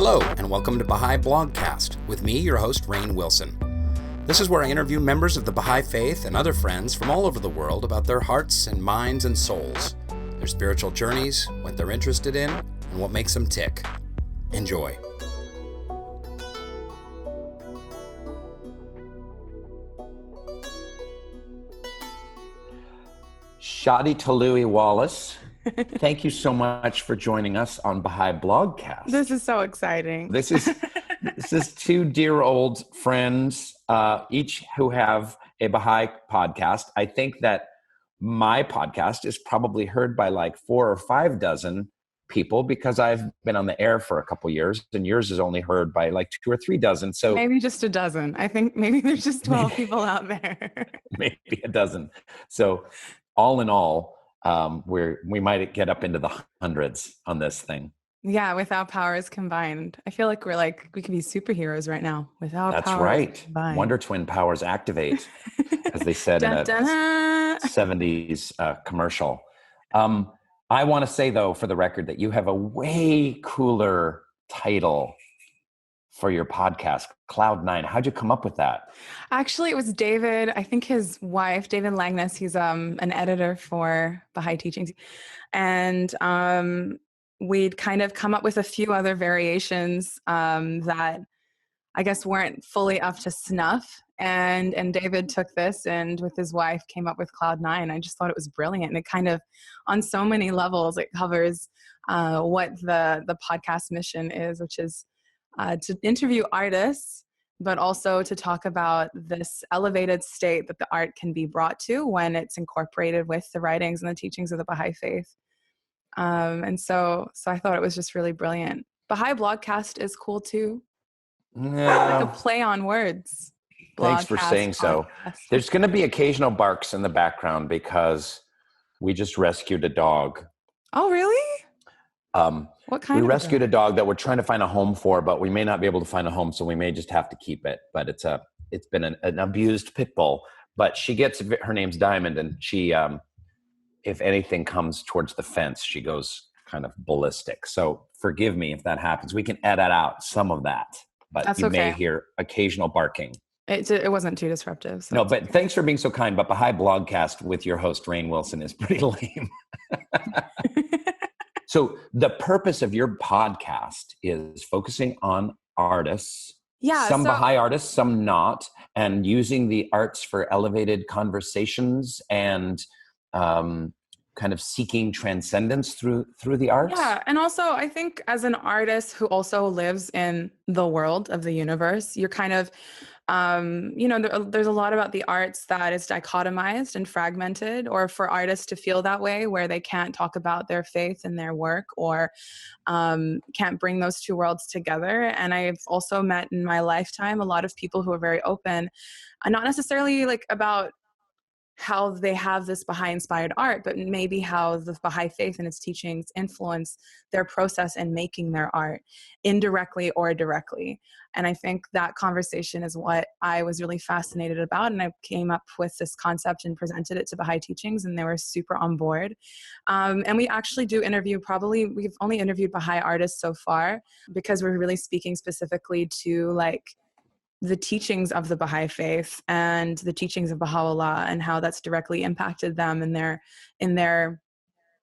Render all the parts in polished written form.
Hello, and welcome to Baha'i Blogcast, with me, your host, Rainn Wilson. This is where I interview members of the Baha'i Faith and other friends from all over the world about their hearts and minds and souls, their spiritual journeys, what they're interested in, and what makes them tick. Enjoy. Shadi Toloui-Wallace, thank you so much for joining us on Baha'i Blogcast. This is so exciting. This is two dear old friends, each who have a Baha'i podcast. I think that my podcast is probably heard by like 4 or 5 dozen people because I've been on the air for a couple years, and yours is only heard by like 2 or 3 dozen. So maybe just a dozen. I think maybe there's just 12 people out there. Maybe a dozen. So all in all, we might get up into the hundreds on this thing. Yeah, with our powers combined. I feel like we could be superheroes right now with our powers. That's right. Combined. Wonder Twin powers activate, as they said in a 70s commercial. I want to say, though, for the record, that you have a way cooler title for your podcast, Cloud9. How'd you come up with that? Actually, it was David. I think his wife, David Lange, he's an editor for Baha'i Teachings. And we'd kind of come up with a few other variations that I guess weren't fully up to snuff. And David took this and with his wife came up with Cloud9. I just thought it was brilliant. And it kind of, on so many levels, it covers what the podcast mission is, which is to interview artists, but also to talk about this elevated state that the art can be brought to when it's incorporated with the writings and the teachings of the Baha'i Faith. And so I thought it was just really brilliant. Baha'i Blogcast is cool too. Yeah. Like a play on words. Thanks for saying so. There's going to be occasional barks in the background because we just rescued a dog. Oh, really? What kind? We rescued a dog that we're trying to find a home for, but we may not be able to find a home, so we may just have to keep it. But it's been an abused pit bull. But her name's Diamond, and she, if anything comes towards the fence, she goes kind of ballistic. So forgive me if that happens. We can edit out some of that, but That's you okay. may hear occasional barking. It wasn't too disruptive. So no, but thanks for being so kind. But Baha'i Blogcast with your host, Rainn Wilson, is pretty lame. So the purpose of your podcast is focusing on artists, some Baha'i artists, some not, and using the arts for elevated conversations and kind of seeking transcendence through the arts. Yeah, and also I think as an artist who also lives in the world of the universe, you're kind of, there's a lot about the arts that is dichotomized and fragmented, or for artists to feel that way where they can't talk about their faith and their work, or can't bring those two worlds together. And I've also met in my lifetime a lot of people who are very open, not necessarily like about how they have this Baha'i-inspired art, but maybe how the Baha'i Faith and its teachings influence their process in making their art, indirectly or directly. And I think that conversation is what I was really fascinated about. And I came up with this concept and presented it to Baha'i Teachings, and they were super on board. And we actually do interview, we've only interviewed Baha'i artists so far because we're really speaking specifically to like the teachings of the Baha'i Faith and the teachings of Baha'u'llah and how that's directly impacted them in their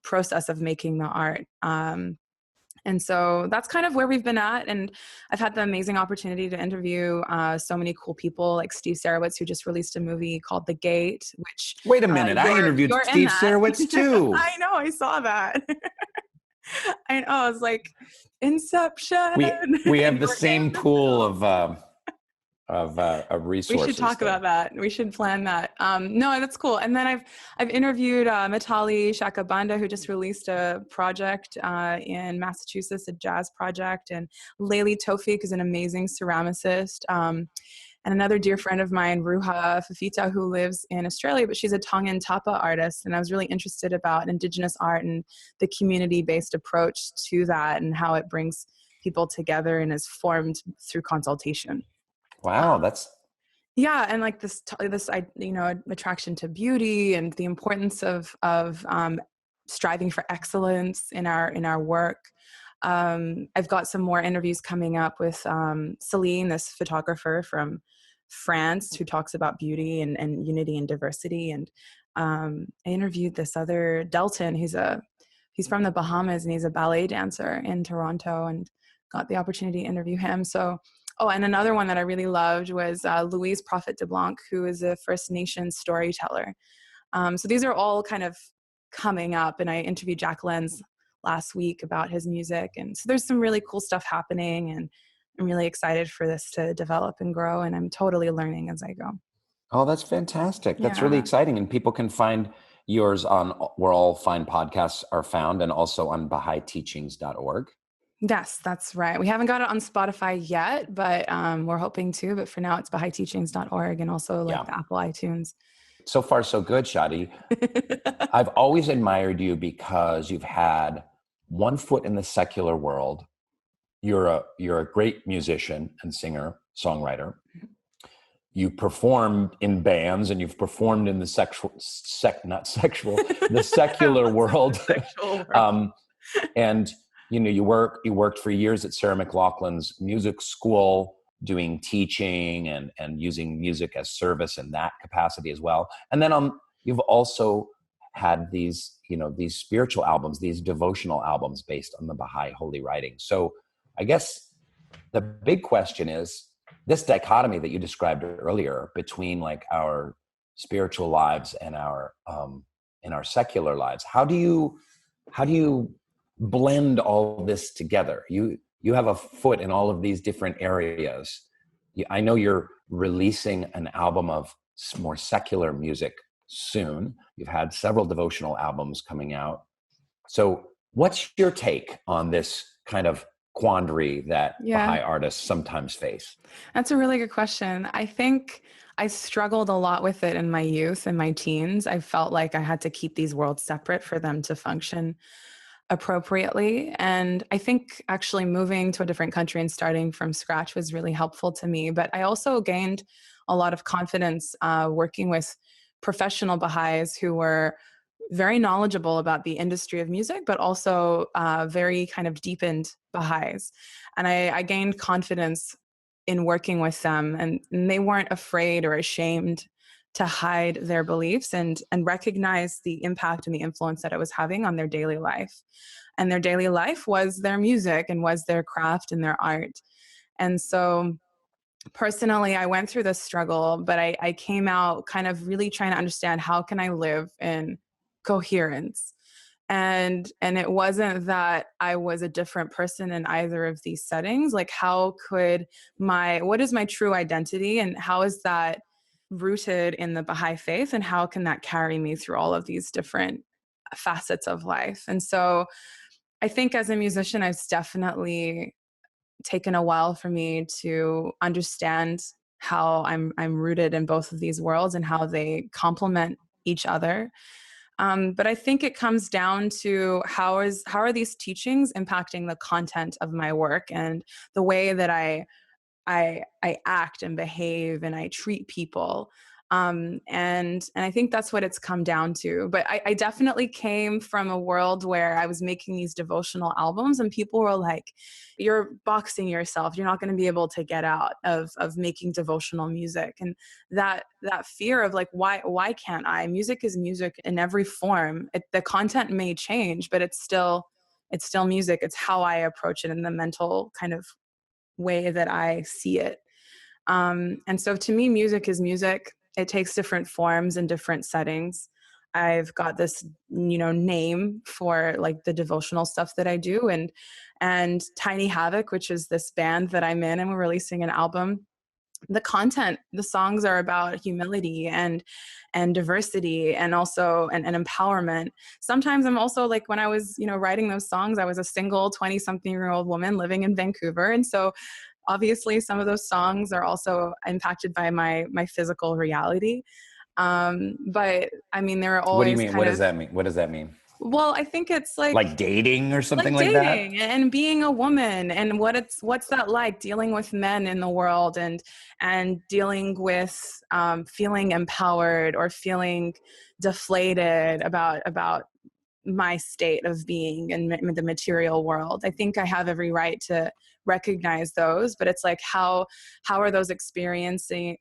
process of making the art. And so that's kind of where we've been at. And I've had the amazing opportunity to interview so many cool people like Steve Sarowitz, who just released a movie called The Gate, which... Wait a minute, I interviewed Steve Sarowitz too. I know, I saw that. I know, I was like, Inception. We have the same pool of resources. We should talk about that. We should plan that. No, that's cool. And then I've interviewed Mitali Shakabanda, who just released a project in Massachusetts, a jazz project, and Layli Tofik is an amazing ceramicist. And another dear friend of mine, Ruha Fafita, who lives in Australia, but she's a Tongan Tapa artist. And I was really interested about Indigenous art and the community-based approach to that and how it brings people together and is formed through consultation. Wow, that's... Yeah, and like this attraction to beauty and the importance of striving for excellence in our work. I've got some more interviews coming up with Celine, this photographer from France who talks about beauty and unity and diversity. And I interviewed this other Delton. He's from the Bahamas and he's a ballet dancer in Toronto, and got the opportunity to interview him. So, and another one that I really loved was Louise Prophet de Blanc, who is a First Nations storyteller. So these are all kind of coming up, and I interviewed Jack Lenz last week about his music. And so there's some really cool stuff happening, and I'm really excited for this to develop and grow, and I'm totally learning as I go. Oh, that's fantastic. That's really exciting. And people can find yours on where all fine podcasts are found, and also on Baha'i-teachings.org. Yes, that's right. We haven't got it on Spotify yet, but we're hoping to. But for now, it's Baha'i-teachings.org, and also the Apple iTunes. So far, so good, Shadi. I've always admired you because you've had one foot in the secular world. You're a great musician and singer, songwriter. You performed in bands, and you've performed in the the secular world. And you worked for years at Sarah McLachlan's music school, doing teaching and using music as service in that capacity as well. And then you've also had these spiritual albums, these devotional albums based on the Baha'i holy writing. So I guess the big question is this dichotomy that you described earlier between like our spiritual lives and our secular lives. How do you blend all this together? You have a foot in all of these different areas. I know you're releasing an album of more secular music soon. You've had several devotional albums coming out. So what's your take on this kind of quandary that Baha'i artists sometimes face? That's a really good question. I think I struggled a lot with it in my youth and my teens. I felt like I had to keep these worlds separate for them to function appropriately. And I think actually moving to a different country and starting from scratch was really helpful to me. But I also gained a lot of confidence working with professional Baha'is who were very knowledgeable about the industry of music, but also very kind of deepened Baha'is. And I gained confidence in working with them, and they weren't afraid or ashamed to hide their beliefs and recognize the impact and the influence that it was having on their daily life. And their daily life was their music and was their craft and their art. And so personally, I went through this struggle, but I came out kind of really trying to understand, how can I live in coherence? And it wasn't that I was a different person in either of these settings. Like, what is my true identity, and how is that rooted in the Baha'i faith, and how can that carry me through all of these different facets of life? And so I think as a musician, it's definitely taken a while for me to understand how I'm rooted in both of these worlds and how they complement each other. But I think it comes down to how are these teachings impacting the content of my work and the way that I act and behave and I treat people. And I think that's what it's come down to. But I definitely came from a world where I was making these devotional albums and people were like, you're boxing yourself. You're not going to be able to get out of making devotional music. And that fear of like, why can't I? Music is music in every form. The content may change, but it's still music. It's how I approach it in the mental kind of way that I see it. And so to me, music is music. It takes different forms and different settings. I've got this, name for like the devotional stuff that I do, and Tiny Havoc, which is this band that I'm in, and we're releasing an album. The songs are about humility and diversity and also and empowerment. Sometimes I'm also like, when I was, writing those songs, I was a single 20-something-year-old woman living in Vancouver. And so obviously some of those songs are also impacted by my physical reality. But I mean, there are always. What do you mean? What does that mean? What does that mean? Well, I think it's like dating or something like dating that, and being a woman, and what's that like, dealing with men in the world and dealing with feeling empowered or feeling deflated about my state of being in the material world. I think I have every right to recognize those, but it's like how are those experiences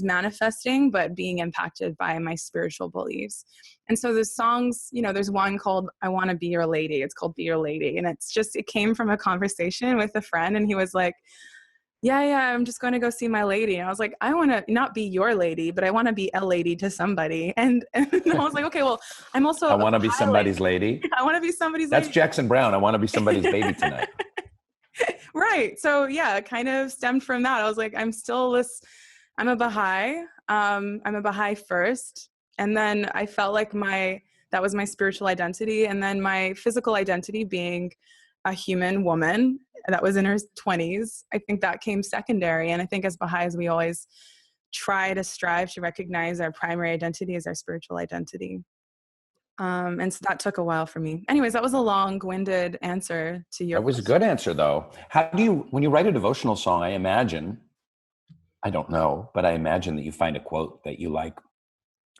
manifesting but being impacted by my spiritual beliefs. And so the songs, there's one called I Want to Be Your Lady. It's called Be Your Lady, and it came from a conversation with a friend, and he was like, yeah, I'm just going to go see my lady. And I was like, I want to not be your lady, but I want to be a lady to somebody. And I was like, okay, well, I'm also I want to be somebody's lady. I want to be somebody's That's lady. Jackson Brown. I want to be somebody's baby tonight. Right. So yeah, it kind of stemmed from that. I was like, I'm a Baha'i. I'm a Baha'i first. And then I felt like that was my spiritual identity. And then my physical identity being a human woman that was in her 20s, I think that came secondary. And I think as Baha'is, we always strive to recognize our primary identity as our spiritual identity. And so that took a while for me. Anyways, that was a long-winded answer to your That was a good answer, though. When you write a devotional song, I don't know, but I imagine that you find a quote that you like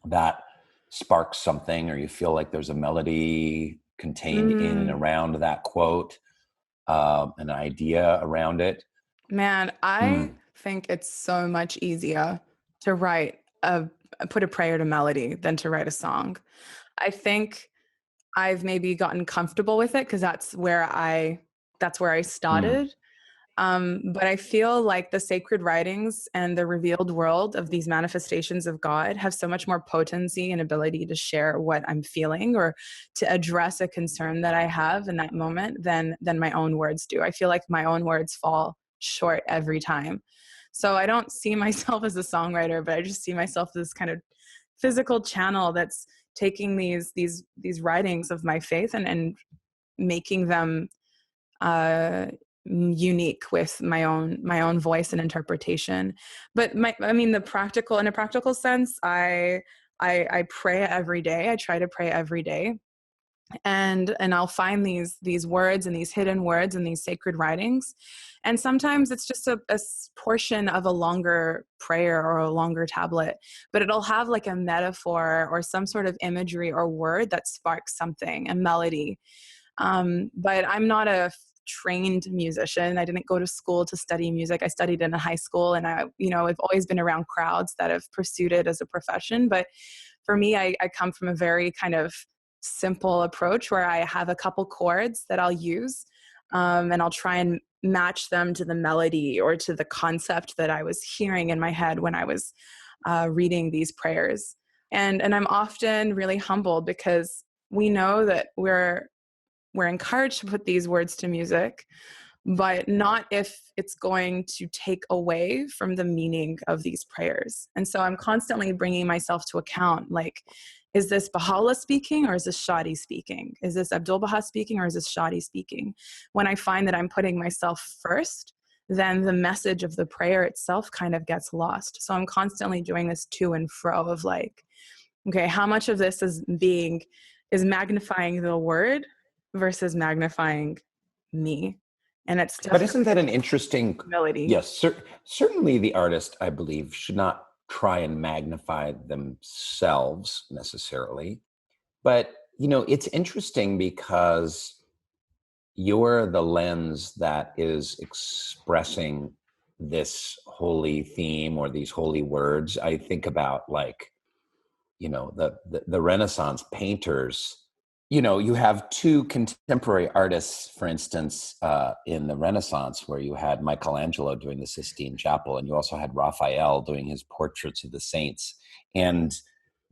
that sparks something, or you feel like there's a melody contained in and around that quote, an idea around it. Man, I think it's so much easier to put a prayer to melody than to write a song. I think I've maybe gotten comfortable with it because that's where I started. But I feel like the sacred writings and the revealed world of these manifestations of God have so much more potency and ability to share what I'm feeling or to address a concern that I have in that moment than my own words do. I feel like my own words fall short every time. So I don't see myself as a songwriter, but I just see myself as this kind of physical channel that's taking these writings of my faith and making them unique with my own voice and interpretation. But in a practical sense, I pray every day. I try to pray every day. And I'll find these words and these hidden words and these sacred writings. And sometimes it's just a portion of a longer prayer or a longer tablet, but it'll have like a metaphor or some sort of imagery or word that sparks something, a melody. But I'm not a trained musician. I didn't go to school to study music. I studied in a high school, and I've always been around crowds that have pursued it as a profession. But for me, I come from a very kind of simple approach where I have a couple chords that I'll use, and I'll try and match them to the melody or to the concept that I was hearing in my head when I was reading these prayers. And I'm often really humbled because we know that we're encouraged to put these words to music, but not if it's going to take away from the meaning of these prayers. And so I'm constantly bringing myself to account, like, is this Baha'u'llah speaking or is this Shadi speaking? Is this Abdu'l-Baha speaking or is this Shadi speaking? When I find that I'm putting myself first, then the message of the prayer itself kind of gets lost. So I'm constantly doing this to and fro of like, okay, how much of this is magnifying the word versus magnifying me? And it's But isn't that an interesting humility? Yes, certainly the artist, I believe, should not try and magnify themselves necessarily. But, it's interesting because you're the lens that is expressing this holy theme or these holy words. I think about the Renaissance painters. You have two contemporary artists, for instance, in the Renaissance, where you had Michelangelo doing the Sistine Chapel, and you also had Raphael doing his portraits of the saints. And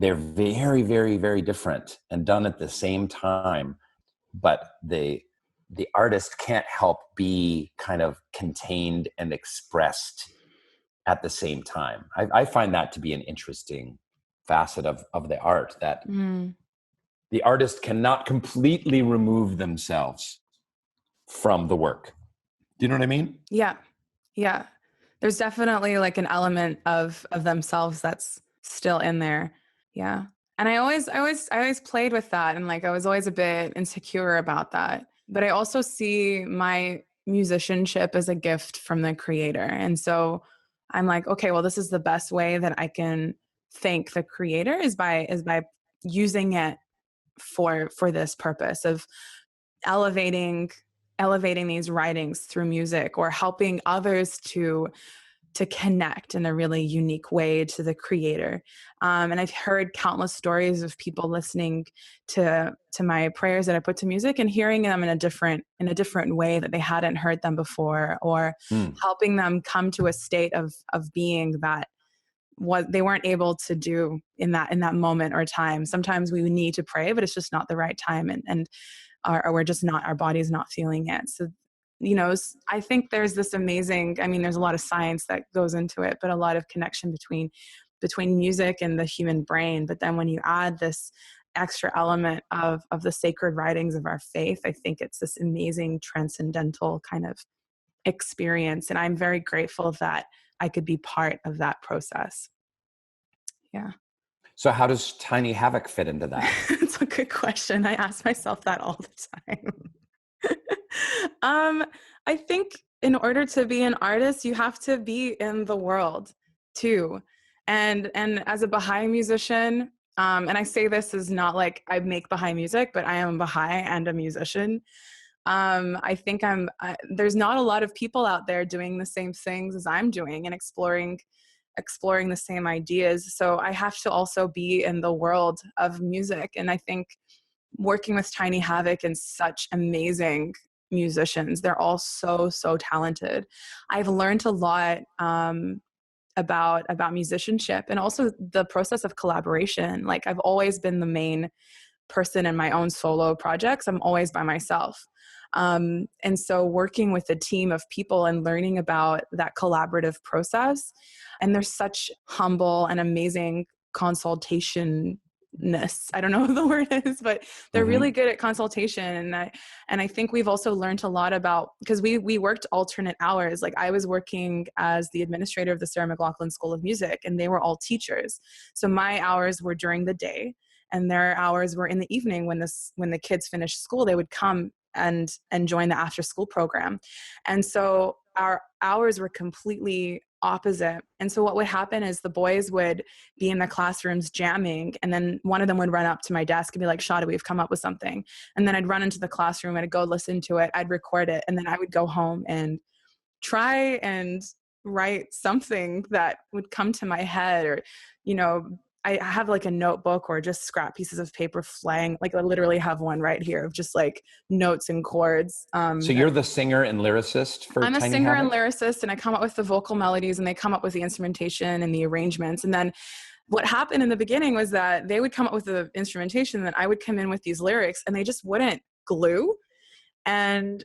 they're very, very, very different and done at the same time. But the artist can't help be kind of contained and expressed at the same time. I find that to be an interesting facet of the art, that the artist cannot completely remove themselves from the work. Do you know what I mean? Yeah. There's definitely like an element of themselves that's still in there. Yeah. And I always played with that, and like I was always a bit insecure about that. But I also see my musicianship as a gift from the creator. And so I'm like, okay, well, this is the best way that I can thank the creator is by using it for this purpose of elevating these writings through music, or helping others to connect in a really unique way to the creator. And I've heard countless stories of people listening to my prayers that I put to music and hearing them in a different way that they hadn't heard them before, or helping them come to a state of being that what they weren't able to do in that moment or time. Sometimes we need to pray, but it's just not the right time, and or we're just not, our body's not feeling it. So, I think there's this amazing, there's a lot of science that goes into it, but a lot of connection between music and the human brain. But then when you add this extra element of the sacred writings of our faith, I think it's this amazing transcendental kind of experience. And I'm very grateful that I could be part of that process. Yeah. So how does Tiny Havoc fit into that? It's a good question. I ask myself that all the time. I think in order to be an artist, you have to be in the world too. And as a Baha'i musician, and I say this is not like I make Baha'i music, but I am a Baha'i and a musician. I think there's not a lot of people out there doing the same things as I'm doing and exploring the same ideas. So I have to also be in the world of music. And I think working with Tiny Havoc and such amazing musicians, they're all so talented. I've learned a lot about musicianship and also the process of collaboration. Like, I've always been the main person in my own solo projects. I'm always by myself. And so working with a team of people and learning about that collaborative process, and there's such humble and amazing consultation-ness. I don't know what the word is, but they're really good at consultation. And I think we've also learned a lot about, because we worked alternate hours. Like, I was working as the administrator of the Sarah McLachlan School of Music, and they were all teachers. So my hours were during the day, and their hours were in the evening. When the kids finished school, they would come and join the after school program. And so our hours were completely opposite. And so what would happen is the boys would be in the classrooms jamming, and then one of them would run up to my desk and be like, Shadi, we've come up with something. And then I'd run into the classroom and I'd go listen to it. I'd record it. And then I would go home and try and write something that would come to my head, or, I have like a notebook or just scrap pieces of paper flying. Like, I literally have one right here of just like notes and chords. So you're the singer and lyricist for I'm a Tiny singer Havoc? and lyricist, and I come up with the vocal melodies, and they come up with the instrumentation and the arrangements. And then what happened in the beginning was that they would come up with the instrumentation, and then I would come in with these lyrics, and they just wouldn't glue. And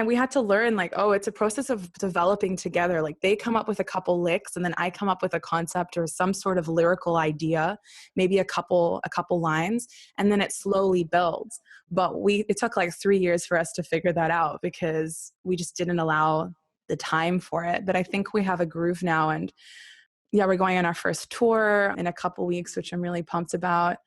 we had to learn, like, oh, it's a process of developing together. Like, they come up with a couple licks, and then I come up with a concept or some sort of lyrical idea, maybe a couple lines, and then it slowly builds. But it took like 3 years for us to figure that out, because we just didn't allow the time for it. But I think we have a groove now, and yeah, we're going on our first tour in a couple weeks, which I'm really pumped about.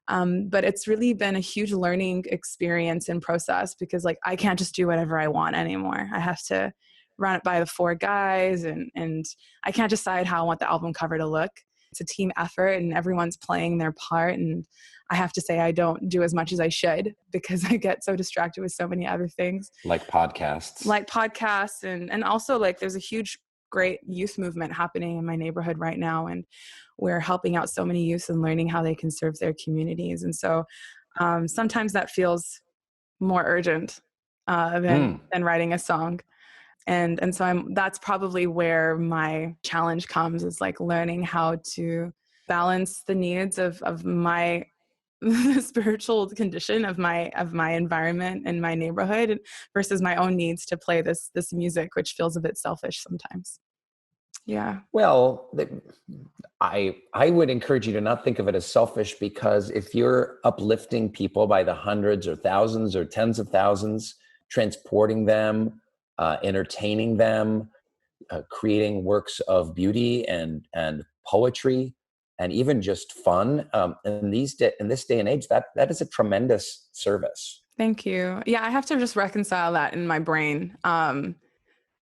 But it's really been a huge learning experience and process, because like, I can't just do whatever I want anymore. I have to run it by the 4 guys, and I can't decide how I want the album cover to look. It's a team effort, and everyone's playing their part. And I have to say, I don't do as much as I should, because I get so distracted with so many other things. Like podcasts. And also, like, there's a huge, great youth movement happening in my neighborhood right now. And we're helping out so many youth and learning how they can serve their communities. And so sometimes that feels more urgent than writing a song. And so that's probably where my challenge comes, is like learning how to balance the needs of my the spiritual condition of my environment and my neighborhood versus my own needs to play this music, which feels a bit selfish sometimes. Yeah. Well, I would encourage you to not think of it as selfish, because if you're uplifting people by the hundreds or thousands or tens of thousands, transporting them, entertaining them, creating works of beauty and poetry, and even just fun, in this day and age, that is a tremendous service. Thank you. Yeah, I have to just reconcile that in my brain.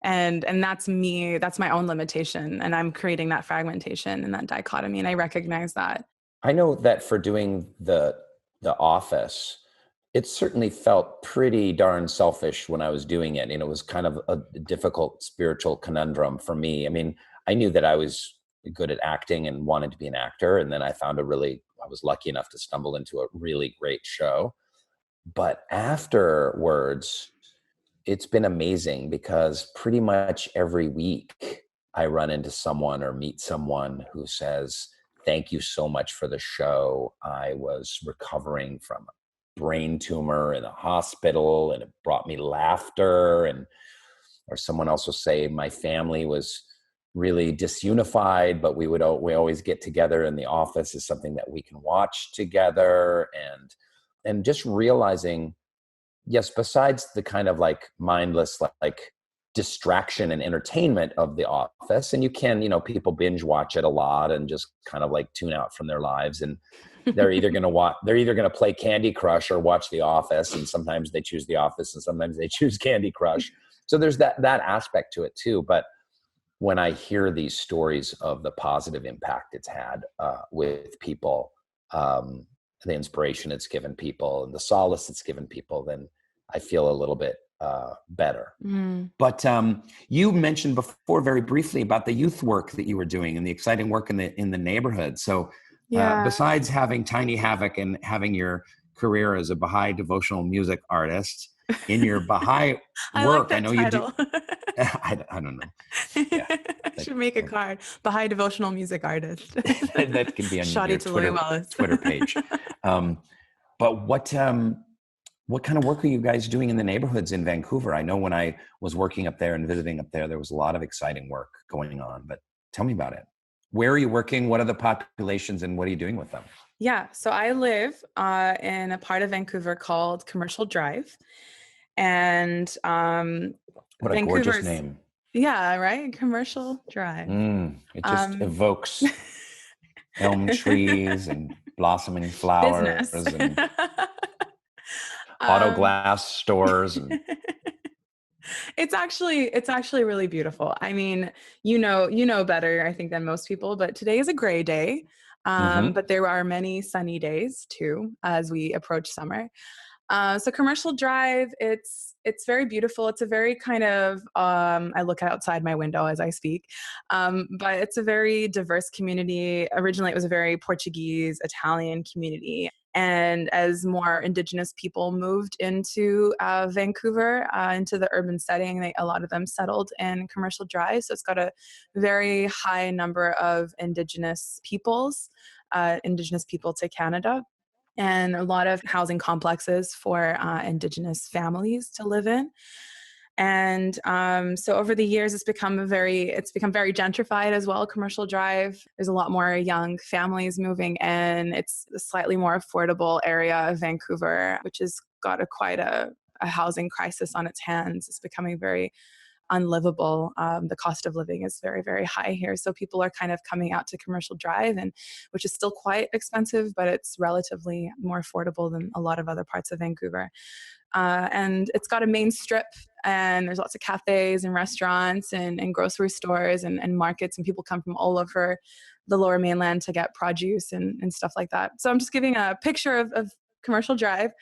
And that's me, that's my own limitation. And I'm creating that fragmentation and that dichotomy. And I recognize that. I know that for doing the The Office, it certainly felt pretty darn selfish when I was doing it. It was kind of a difficult spiritual conundrum for me. I mean, I knew that I was good at acting and wanted to be an actor. And then I was lucky enough to stumble into a really great show. But afterwards, it's been amazing because pretty much every week I run into someone or meet someone who says, "Thank you so much for the show. I was recovering from a brain tumor in a hospital and it brought me laughter." Or someone else will say, "My family was really disunified, but we always get together in the office is something that we can watch together." And just realizing, yes, besides the kind of like mindless, like distraction and entertainment of The Office, and you can, people binge watch it a lot and just kind of like tune out from their lives, and they're either going to play Candy Crush or watch The Office, and sometimes they choose The Office and sometimes they choose Candy Crush. So there's that aspect to it too. But when I hear these stories of the positive impact it's had with people, the inspiration it's given people and the solace it's given people, then I feel a little bit better. But you mentioned before very briefly about the youth work that you were doing and the exciting work in the neighborhood. So besides having Tiny Havoc and having your career as a Baha'i devotional music artist, in your Baha'i I work, like that I know title. you do. I don't know. Yeah, I should make a card. Baha'i devotional music artist. That can be on Shadi your Toloui-Wallace. Twitter page. But what kind of work are you guys doing in the neighborhoods in Vancouver? I know when I was working up there and visiting up there, there was a lot of exciting work going on. But tell me about it. Where are you working? What are the populations, and what are you doing with them? Yeah, so I live in a part of Vancouver called Commercial Drive, and What a gorgeous name! Yeah, right. Commercial Drive. It just evokes elm trees and blossoming flowers business. and auto glass stores. And It's actually really beautiful. I mean, you know better, I think, than most people, but today is a gray day. But there are many sunny days too as we approach summer. So Commercial Drive, it's very beautiful. It's a very kind of, I look outside my window as I speak, but it's a very diverse community. Originally, it was a very Portuguese, Italian community. And as more Indigenous people moved into Vancouver, into the urban setting, a lot of them settled in Commercial Drive. So it's got a very high number of Indigenous peoples, Indigenous people to Canada, and a lot of housing complexes for Indigenous families to live in. And so over the years, it's become very gentrified as well. Commercial Drive, there's a lot more young families moving in. It's a slightly more affordable area of Vancouver, which has got quite a housing crisis on its hands. It's becoming very unlivable. The cost of living is very, very high here. So people are kind of coming out to Commercial Drive, and which is still quite expensive, but it's relatively more affordable than a lot of other parts of Vancouver. And it's got a main strip, and there's lots of cafes and restaurants and grocery stores and markets, and people come from all over the Lower Mainland to get produce and stuff like that. So I'm just giving a picture of Commercial Drive,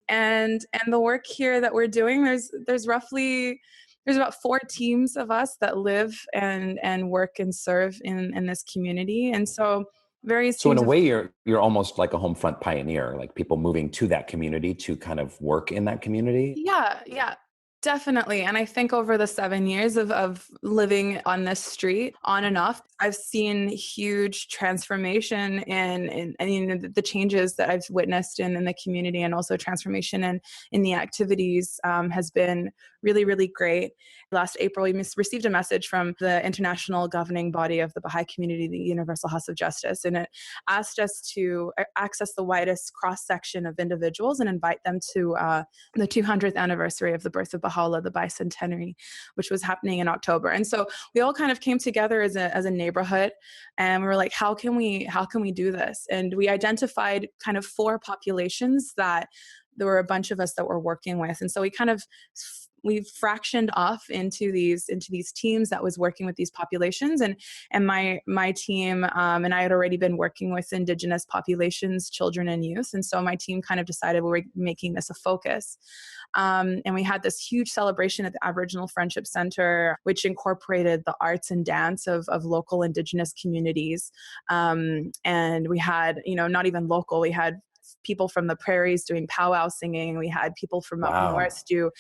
and the work here that we're doing. There's about 4 teams of us that live and work and serve in this community. And so so in a way, you're almost like a home front pioneer, like people moving to that community to kind of work in that community. Yeah, definitely. And I think over the 7 years of living on this street on and off, I've seen huge transformation in the changes that I've witnessed in the community, and also transformation in the activities has been really, really great. Last April, we received a message from the international governing body of the Baha'i community, the Universal House of Justice, and it asked us to access the widest cross-section of individuals and invite them to the 200th anniversary of the birth of Baha'u'llah, the bicentenary, which was happening in October. And so we all kind of came together as a neighborhood, and we were like, how can we do this? And we identified kind of 4 populations that there were a bunch of us that were working with. And so we kind of we've fractioned off into these teams that was working with these populations, and my team and I had already been working with Indigenous populations, children and youth, and so my team kind of decided we were making this a focus. And we had this huge celebration at the Aboriginal Friendship Center, which incorporated the arts and dance of local Indigenous communities. And we had, not even local, we had people from the prairies doing powwow singing. We had people from up north do,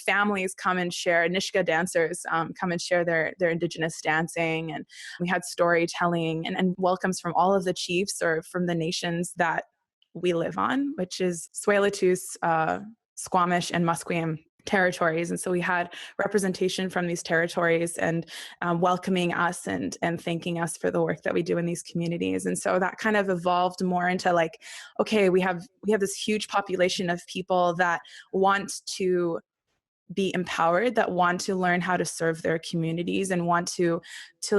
families come and share, Nishka dancers come and share their Indigenous dancing. And we had storytelling and welcomes from all of the chiefs or from the nations that we live on, which is Tsleil-Waututh, Squamish, and Musqueam territories. And so we had representation from these territories and welcoming us and thanking us for the work that we do in these communities. And so that kind of evolved more into like, okay, we have this huge population of people that want to be empowered, that want to learn how to serve their communities and want to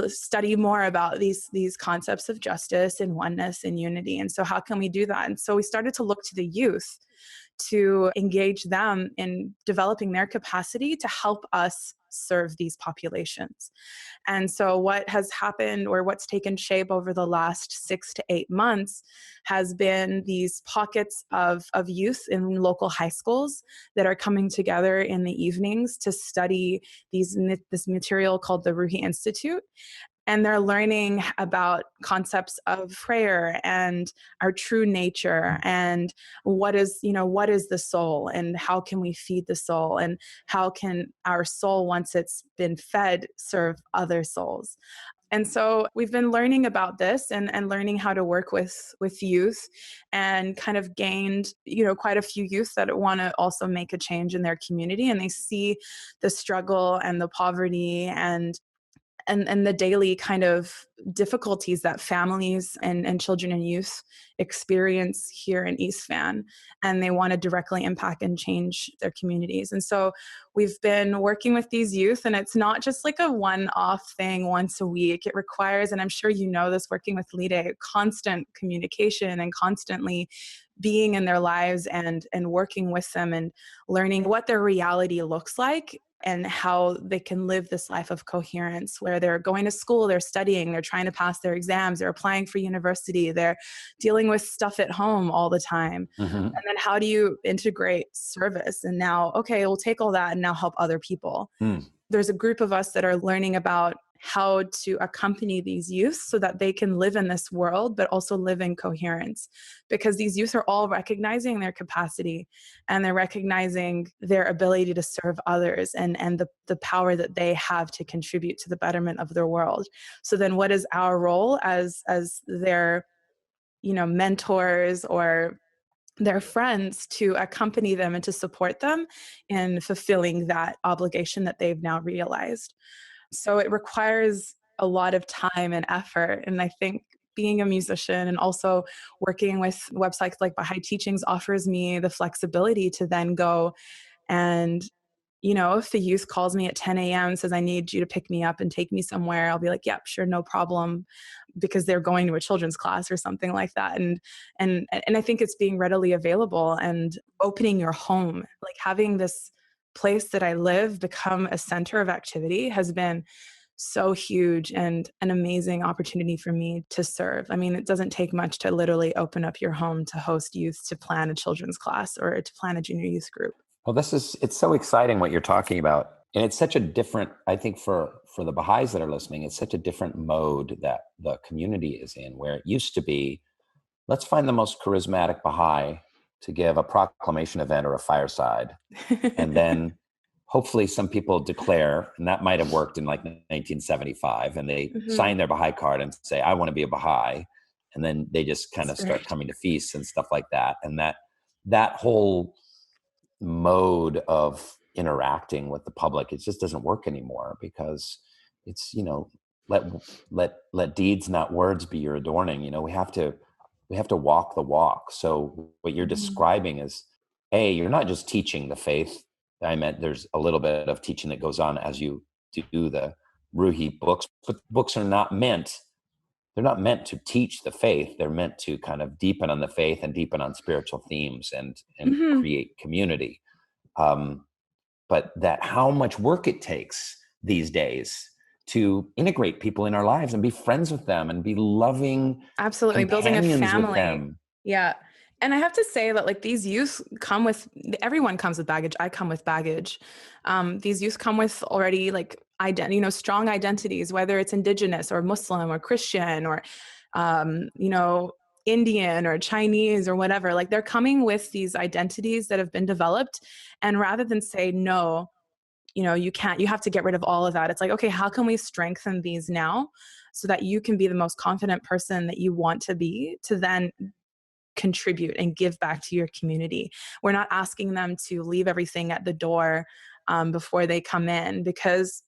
study more about these concepts of justice and oneness and unity. And so how can we do that? And so we started to look to the youth to engage them in developing their capacity to help us serve these populations. And so what has happened, or what's taken shape over the last 6 to 8 months, has been these pockets of youth in local high schools that are coming together in the evenings to study this material called the Ruhi Institute. And they're learning about concepts of prayer and our true nature and what is the soul and how can we feed the soul and how can our soul, once it's been fed, serve other souls. And so we've been learning about this and learning how to work with youth, and kind of gained, quite a few youth that want to also make a change in their community, and they see the struggle and the poverty and the daily kind of difficulties that families and children and youth experience here in East Van, and they want to directly impact and change their communities. And so we've been working with these youth, and it's not just like a one-off thing once a week. It requires, and I'm sure you know this working with Lide, constant communication and constantly being in their lives and working with them and learning what their reality looks like and how they can live this life of coherence where they're going to school, they're studying, they're trying to pass their exams, they're applying for university, they're dealing with stuff at home all the time. Mm-hmm. And then how do you integrate service? And now, okay, we'll take all that and now help other people. There's a group of us that are learning about how to accompany these youth so that they can live in this world, but also live in coherence, because these youth are all recognizing their capacity and they're recognizing their ability to serve others and the power that they have to contribute to the betterment of their world. So then what is our role as their, mentors or their friends, to accompany them and to support them in fulfilling that obligation that they've now realized? So it requires a lot of time and effort. And I think being a musician and also working with websites like Baha'i Teachings offers me the flexibility to then go and, if the youth calls me at 10 a.m. and says, I need you to pick me up and take me somewhere, I'll be like, yep, sure, no problem, because they're going to a children's class or something like that. And I think it's being readily available and opening your home, like having this place that I live become a center of activity has been so huge and an amazing opportunity for me to serve. I mean, it doesn't take much to literally open up your home to host youth, to plan a children's class or to plan a junior youth group. Well, it's so exciting what you're talking about. And it's such a different, I think for the Baha'is that are listening, it's such a different mode that the community is in, where it used to be, let's find the most charismatic Baha'i to give a proclamation event or a fireside. And then hopefully some people declare, and that might have worked in like 1975, and they sign their Baha'i card and say, I want to be a Baha'i. And then they just kind of start coming to feasts and stuff like that. And that whole mode of interacting with the public, it just doesn't work anymore, because it's, let deeds, not words, be your adorning. We have to walk the walk. So what you're describing is, you're not just teaching the faith. I meant there's a little bit of teaching that goes on as you do the Ruhi books, but books are not meant to teach the faith. They're meant to kind of deepen on the faith and deepen on spiritual themes and create community. but that how much work it takes these days to integrate people in our lives and be friends with them and be loving Absolutely. Building a companions with family. them. Yeah. And I have to say that like these youth come with, everyone comes with baggage. I come with baggage. These youth come with already like strong identities, whether it's indigenous or Muslim or Christian or, Indian or Chinese or whatever. Like they're coming with these identities that have been developed. And rather than say, no, you can't, you have to get rid of all of that. It's like, okay, how can we strengthen these now so that you can be the most confident person that you want to be, to then contribute and give back to your community. We're not asking them to leave everything at the door before they come in, because,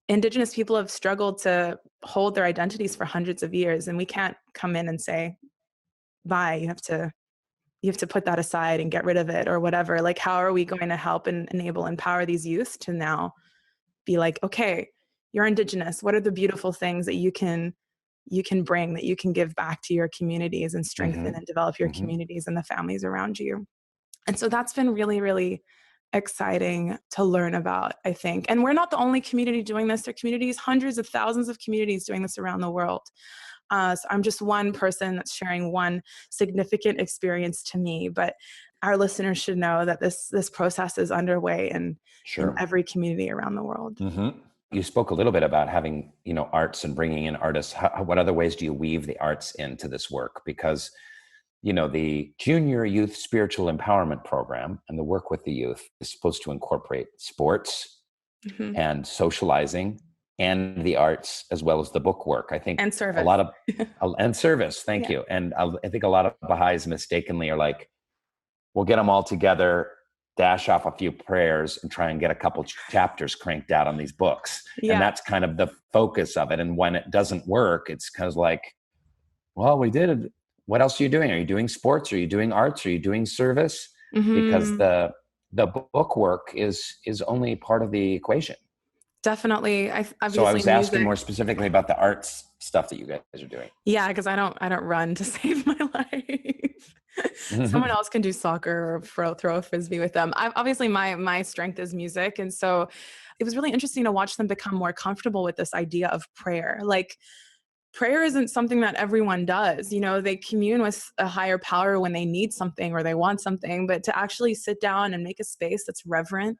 Indigenous people have struggled to hold their identities for hundreds of years, and we can't come in and say, bye, you have to put that aside and get rid of it or whatever. Like, how are we going to help and enable, empower these youth to now be like, okay, you're Indigenous. What are the beautiful things that you can bring, that you can give back to your communities and strengthen and develop your communities and the families around you? And so that's been really, really exciting to learn about, I think. And we're not the only community doing this. There are communities, hundreds of thousands of communities doing this around the world. So I'm just one person that's sharing one significant experience to me, but our listeners should know that this process is underway in every community around the world. You spoke a little bit about having, arts and bringing in artists. What other ways do you weave the arts into this work? Because, the Junior Youth Spiritual Empowerment Program and the work with the youth is supposed to incorporate sports and socializing and the arts, as well as the book work. I think and service. a lot of and service. Thank you. And I think a lot of Baha'is mistakenly are like, we'll get them all together, dash off a few prayers, and try and get a couple chapters cranked out on these books. Yeah. And that's kind of the focus of it. And when it doesn't work, it's kind of like, well, we did it. What else are you doing? Are you doing sports? Are you doing arts? Are you doing service? Because the book work is only part of the equation. Definitely. So I was asking more specifically about the arts stuff that you guys are doing. Yeah, because I don't run to save my life. Someone else can do soccer or throw a frisbee with them. Obviously my strength is music. And so it was really interesting to watch them become more comfortable with this idea of prayer. Like, prayer isn't something that everyone does. They commune with a higher power when they need something or they want something, but to actually sit down and make a space that's reverent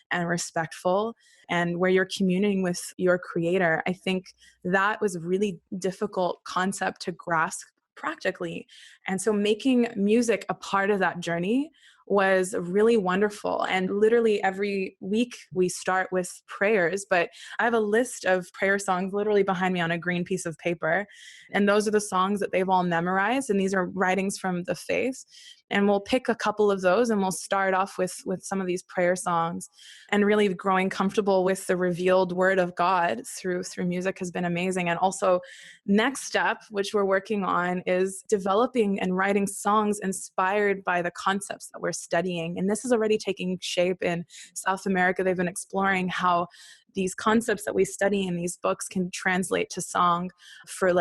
and respectful and where you're communing with your creator, I think that was a really difficult concept to grasp practically. And so making music a part of that journey was really wonderful. And literally every week we start with prayers, but I have a list of prayer songs literally behind me on a green piece of paper. And those are the songs that they've all memorized. And these are writings from the faith. And we'll pick a couple of those and we'll start off with some of these prayer songs, and really growing comfortable with the revealed word of God through music has been amazing. And also next step, which we're working on, is developing and writing songs inspired by the concepts that we're studying. And this is already taking shape in South America. They've been exploring how these concepts that we study in these books can translate to song for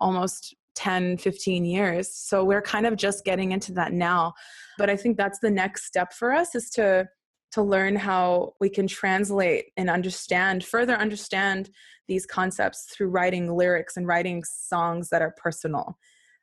almost 10, 15 years. So we're kind of just getting into that now. But I think that's the next step for us, is to learn how we can translate and further understand these concepts through writing lyrics and writing songs that are personal.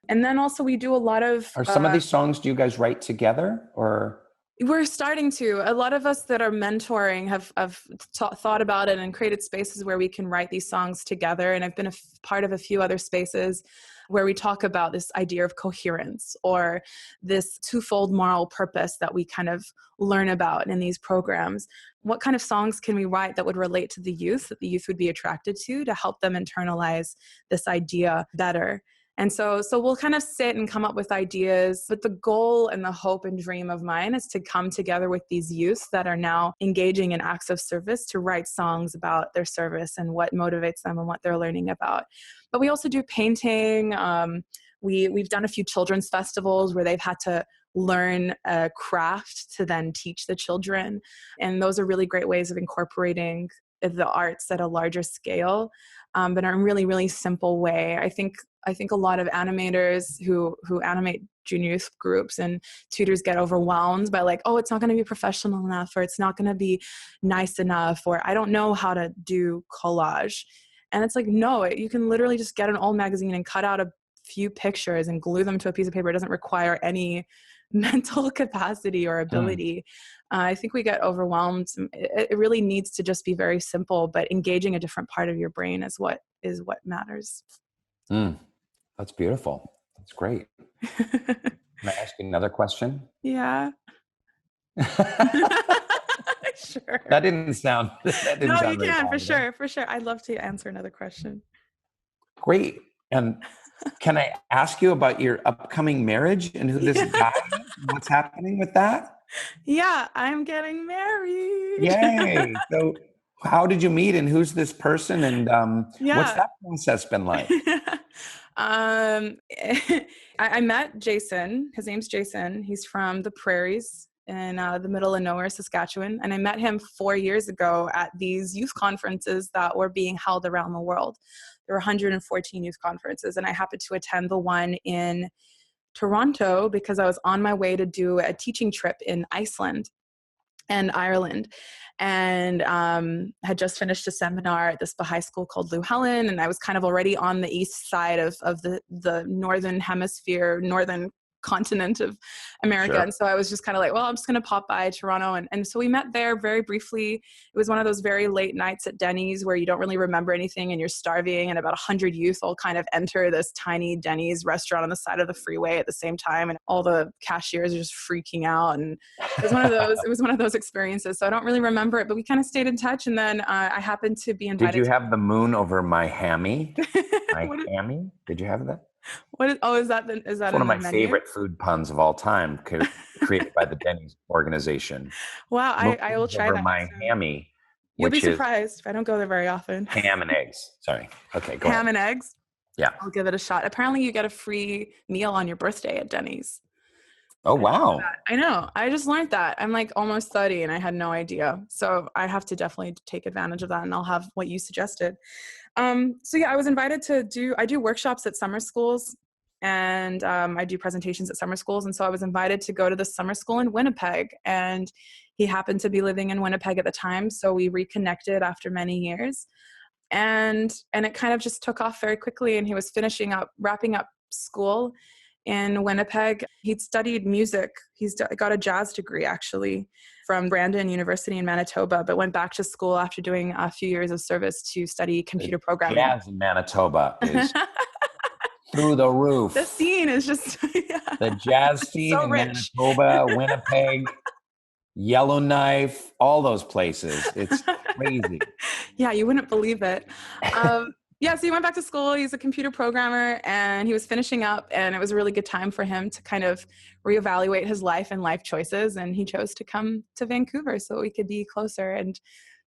And then also we do a lot of... Are some of these songs, do you guys write together or... We're starting to. A lot of us that are mentoring have thought about it and created spaces where we can write these songs together. And I've been a part of a few other spaces where we talk about this idea of coherence, or this twofold moral purpose that we kind of learn about in these programs. What kind of songs can we write that would relate to the youth, that the youth would be attracted to help them internalize this idea better? And so we'll kind of sit and come up with ideas, but the goal and the hope and dream of mine is to come together with these youth that are now engaging in acts of service to write songs about their service and what motivates them and what they're learning about. But we also do painting. We've done a few children's festivals where they've had to learn a craft to then teach the children. And those are really great ways of incorporating the arts at a larger scale, but in a really, really simple way. I think a lot of animators who animate junior youth groups and tutors get overwhelmed by like, oh, it's not going to be professional enough, or it's not going to be nice enough, or I don't know how to do collage. And it's like, no, you can literally just get an old magazine and cut out a few pictures and glue them to a piece of paper. It doesn't require any mental capacity or ability. I think we get overwhelmed. It really needs to just be very simple, but engaging a different part of your brain is what matters. That's beautiful. That's great. Can I ask you another question? Yeah. Sure. That didn't sound No, you very can, positive. for sure. I'd love to answer another question. Great. And can I ask you about your upcoming marriage and who this guy is? What's happening with that? Yeah, I'm getting married. Yay. So how did you meet and who's this person? And what's that process been like? I met Jason. His name's Jason. He's from the prairies in the middle of nowhere, Saskatchewan. And I met him 4 years ago at these youth conferences that were being held around the world. There were 114 youth conferences, and I happened to attend the one in Toronto because I was on my way to do a teaching trip in Iceland and Ireland, and had just finished a seminar at this Baha'i school called Lou Helen, and I was kind of already on the east side of the northern hemisphere, northern continent of America. Sure. And so I was just kind of like, well, I'm just going to pop by Toronto. And so we met there very briefly. It was one of those very late nights at Denny's where you don't really remember anything and you're starving, and about 100 youth all kind of enter this tiny Denny's restaurant on the side of the freeway at the same time. And all the cashiers are just freaking out. And it was one of those experiences. So I don't really remember it, but we kind of stayed in touch. And then I happened to be invited. Did you have the moon over my hammy? Hammy? Did you have that? Is that it's one of my favorite food puns of all time, created by the Denny's organization. Wow, I will try that. My hammy. You'll be surprised. I don't go there very often. Ham and eggs. Sorry. Okay, go Ham ahead. and eggs? Yeah. I'll give it a shot. Apparently you get a free meal on your birthday at Denny's. Oh, wow. I know. I just learned that. I'm like almost 30 and I had no idea. So I have to definitely take advantage of that, and I'll have what you suggested. So yeah, I was invited I do workshops at summer schools, and I do presentations at summer schools. And so I was invited to go to the summer school in Winnipeg, and he happened to be living in Winnipeg at the time. So we reconnected after many years, and it kind of just took off very quickly. And he was wrapping up school in Winnipeg. He'd studied music. He's got a jazz degree actually from Brandon University in Manitoba, but went back to school after doing a few years of service to study computer programming. Jazz in Manitoba is through the roof. The scene is just the jazz scene so in rich. Manitoba, Winnipeg, Yellowknife, all those places. It's crazy. Yeah, you wouldn't believe it. Yeah, so he went back to school. He's a computer programmer, and he was finishing up, and it was a really good time for him to kind of reevaluate his life and life choices. And he chose to come to Vancouver so we could be closer. And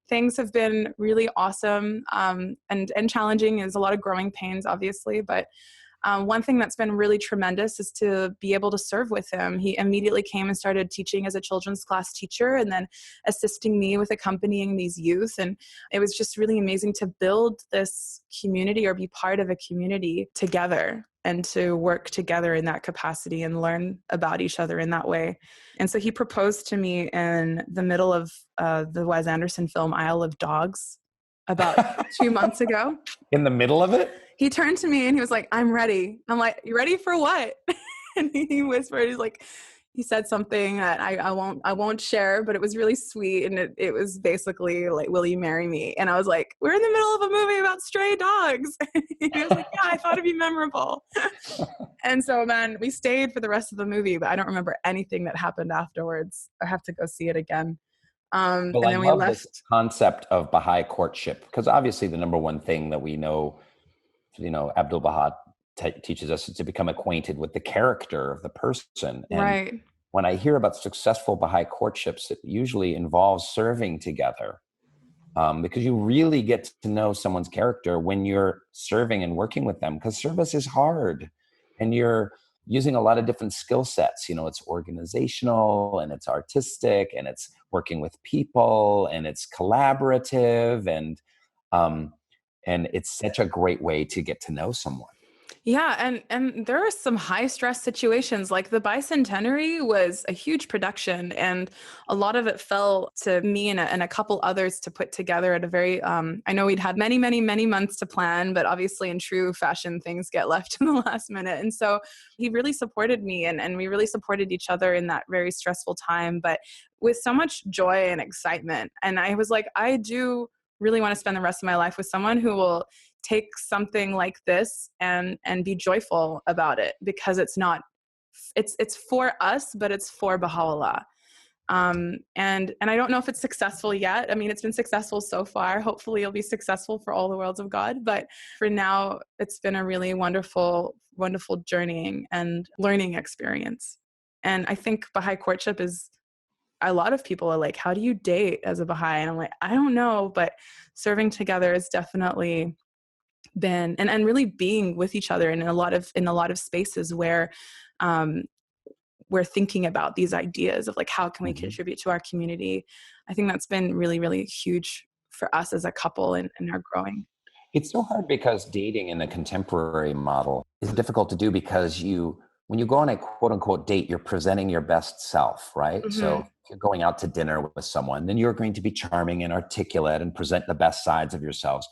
things have been really awesome and challenging. There's a lot of growing pains, obviously, but one thing that's been really tremendous is to be able to serve with him. He immediately came and started teaching as a children's class teacher, and then assisting me with accompanying these youth. And it was just really amazing to build this community or be part of a community together, and to work together in that capacity and learn about each other in that way. And so he proposed to me in the middle of the Wes Anderson film Isle of Dogs about 2 months ago. In the middle of it? He turned to me and he was like, "I'm ready." I'm like, "You ready for what?" And he whispered, he said something that I won't share, but it was really sweet. And it was basically like, "Will you marry me?" And I was like, "We're in the middle of a movie about stray dogs." He was like, "Yeah, I thought it'd be memorable." And so then we stayed for the rest of the movie, but I don't remember anything that happened afterwards. I have to go see it again. Well, and then we left this concept of Baha'i courtship, because obviously the number one thing that we know, Abdul Baha teaches us is to become acquainted with the character of the person. And right. When I hear about successful Baha'i courtships, it usually involves serving together, because you really get to know someone's character when you're serving and working with them, because service is hard, and you're using a lot of different skill sets. It's organizational and it's artistic and it's working with people and it's collaborative and it's such a great way to get to know someone. Yeah, and there are some high stress situations. Like the bicentenary was a huge production, and a lot of it fell to me and a couple others to put together at a very. I know we'd had many, many, many months to plan, but obviously in true fashion, things get left in the last minute. And so he really supported me, and we really supported each other in that very stressful time, but with so much joy and excitement. And I was like, I do really want to spend the rest of my life with someone who will take something like this and be joyful about it, because it's for us, but it's for Baha'u'llah. And I don't know if it's successful yet. I mean, it's been successful so far. Hopefully it'll be successful for all the worlds of God. But for now, it's been a really wonderful, wonderful journeying and learning experience. And I think Baha'i courtship is, a lot of people are like, how do you date as a Baha'i? And I'm like, I don't know, but serving together has definitely been, and really being with each other in a lot of spaces where we're thinking about these ideas of like, how can we contribute to our community? I think that's been really, really huge for us as a couple and our growing. It's so hard because dating in the contemporary model is difficult to do because when you go on a quote unquote date, you're presenting your best self, right? Mm-hmm. So if you're going out to dinner with someone, then you're going to be charming and articulate and present the best sides of yourselves,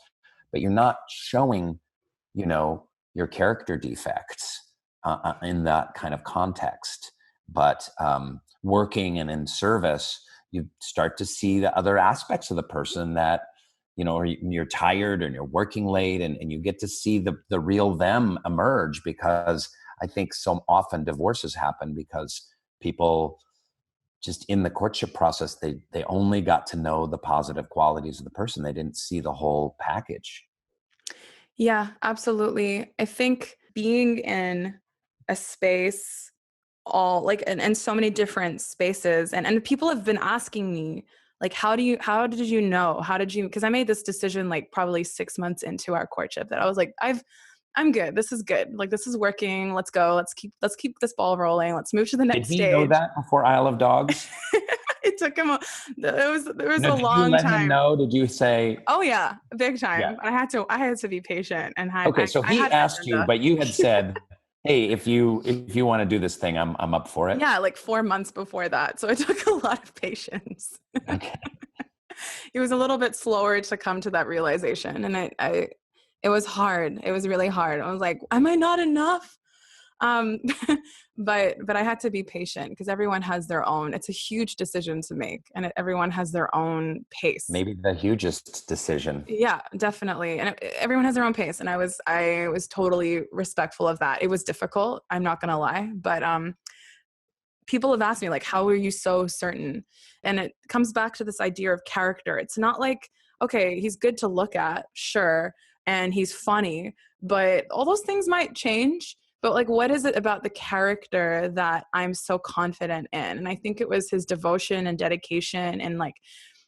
but you're not showing, your character defects in that kind of context. But working and in service, you start to see the other aspects of the person that, you're tired and you're working late and you get to see the real them emerge, because I think so often divorces happen because people just in the courtship process, they only got to know the positive qualities of the person. They didn't see the whole package. Yeah, absolutely. I think being in a space and so many different spaces and people have been asking me, like, how did you know? Because I made this decision like probably 6 months into our courtship that I was like, I'm good. This is good. Like, this is working. Let's go. Let's keep this ball rolling. Let's move to the next stage. Did he know that before Isle of Dogs? It took him there was a long time. Did you let him know? Did you say? Oh yeah, big time. Yeah. I had to be patient and so he asked you, but you had said, hey, if you want to do this thing, I'm up for it. Yeah, like 4 months before that. So it took a lot of patience. Okay. It was a little bit slower to come to that realization. And it was hard. It was really hard. I was like, am I not enough? But I had to be patient because everyone has their own, it's a huge decision to make and everyone has their own pace. Maybe the hugest decision. Yeah, definitely. And everyone has their own pace. And I was totally respectful of that. It was difficult. I'm not going to lie, but, people have asked me like, how are you so certain? And it comes back to this idea of character. It's not like, okay, he's good to look at, sure. And he's funny, but all those things might change. But like, what is it about the character that I'm so confident in? And I think it was his devotion and dedication and like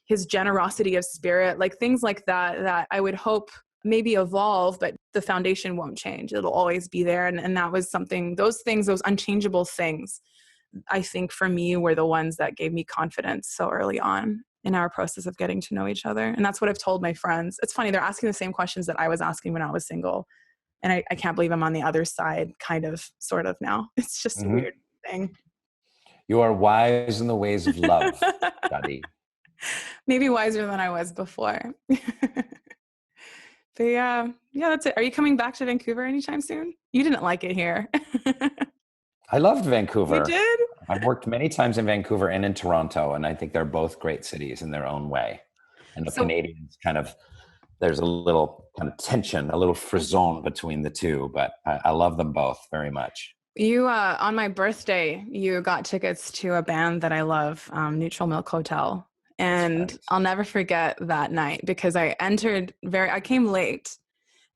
his generosity of spirit, like things like that I would hope maybe evolve, but the foundation won't change. It'll always be there. And that was something, those unchangeable things, I think for me were the ones that gave me confidence so early on in our process of getting to know each other. And that's what I've told my friends. It's funny, they're asking the same questions that I was asking when I was single. And I can't believe I'm on the other side, kind of, sort of now. It's just a weird thing. You are wise in the ways of love, Shadi. Maybe wiser than I was before. But yeah, that's it. Are you coming back to Vancouver anytime soon? You didn't like it here. I loved Vancouver. You did? I've worked many times in Vancouver and in Toronto, and I think they're both great cities in their own way. And the Canadians there's a little kind of tension, a little frisson between the two, but I love them both very much. You, on my birthday, you got tickets to a band that I love, Neutral Milk Hotel. And I'll never forget that night because I came late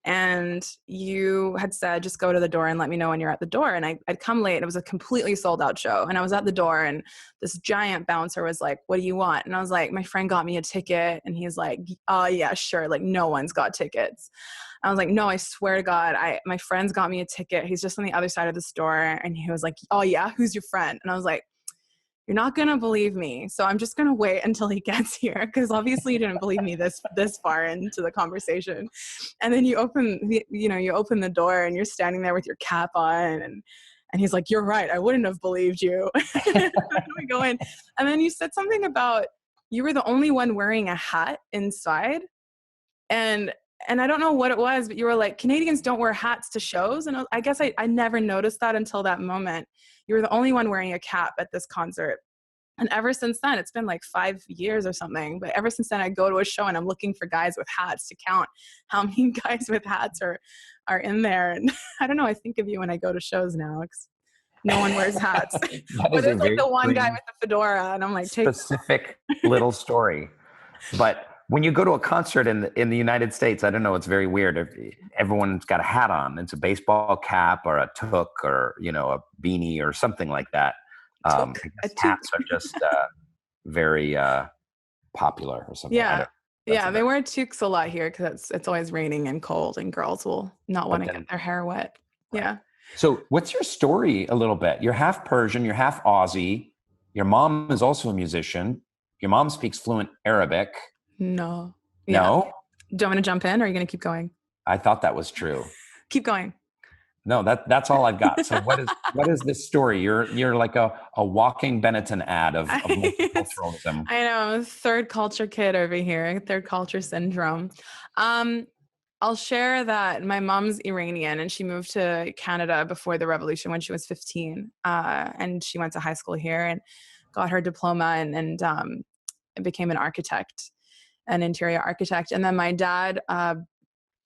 And you had said, just go to the door and let me know when you're at the door. And I'd come late. It was a completely sold out show. And I was at the door and this giant bouncer was like, what do you want? And I was like, my friend got me a ticket. And he's like, oh yeah, sure. Like no one's got tickets. I was like, no, I swear to God, my friend's got me a ticket. He's just on the other side of the store. And he was like, oh yeah, who's your friend? And I was like, you're not going to believe me. So I'm just going to wait until he gets here. Cause obviously you didn't believe me this far into the conversation. And then you open the door and you're standing there with your cap on and he's like, you're right. I wouldn't have believed you. We go in. And then you said something about you were the only one wearing a hat inside. And I don't know what it was, but you were like, Canadians don't wear hats to shows. And I guess I never noticed that until that moment. You were the only one wearing a cap at this concert. And ever since then, it's been like 5 years or something. But ever since then, I go to a show and I'm looking for guys with hats to count how many guys with hats are in there. And I don't know, I think of you when I go to shows now because no one wears hats. But there's like the one guy with the fedora. And I'm like, specific little story. But when you go to a concert in the United States, I don't know, it's very weird. Everyone's got a hat on. It's a baseball cap or a toque or, a beanie or something like that. Hats are just very popular or something. Yeah. Yeah, they wear toques a lot here because it's always raining and cold and girls will not want to get their hair wet. Right. Yeah. So what's your story a little bit? You're half Persian, you're half Aussie. Your mom is also a musician. Your mom speaks fluent Arabic. No. Yeah. No? Do you want me to jump in or are you going to keep going? I thought that was true. Keep going. No, that's all I've got. So what is this story? You're like a walking Benetton ad of multiculturalism. I know, I'm a third culture kid over here, third culture syndrome. I'll share that my mom's Iranian and she moved to Canada before the revolution when she was 15. And she went to high school here and got her diploma and became an architect, an interior architect. And then my dad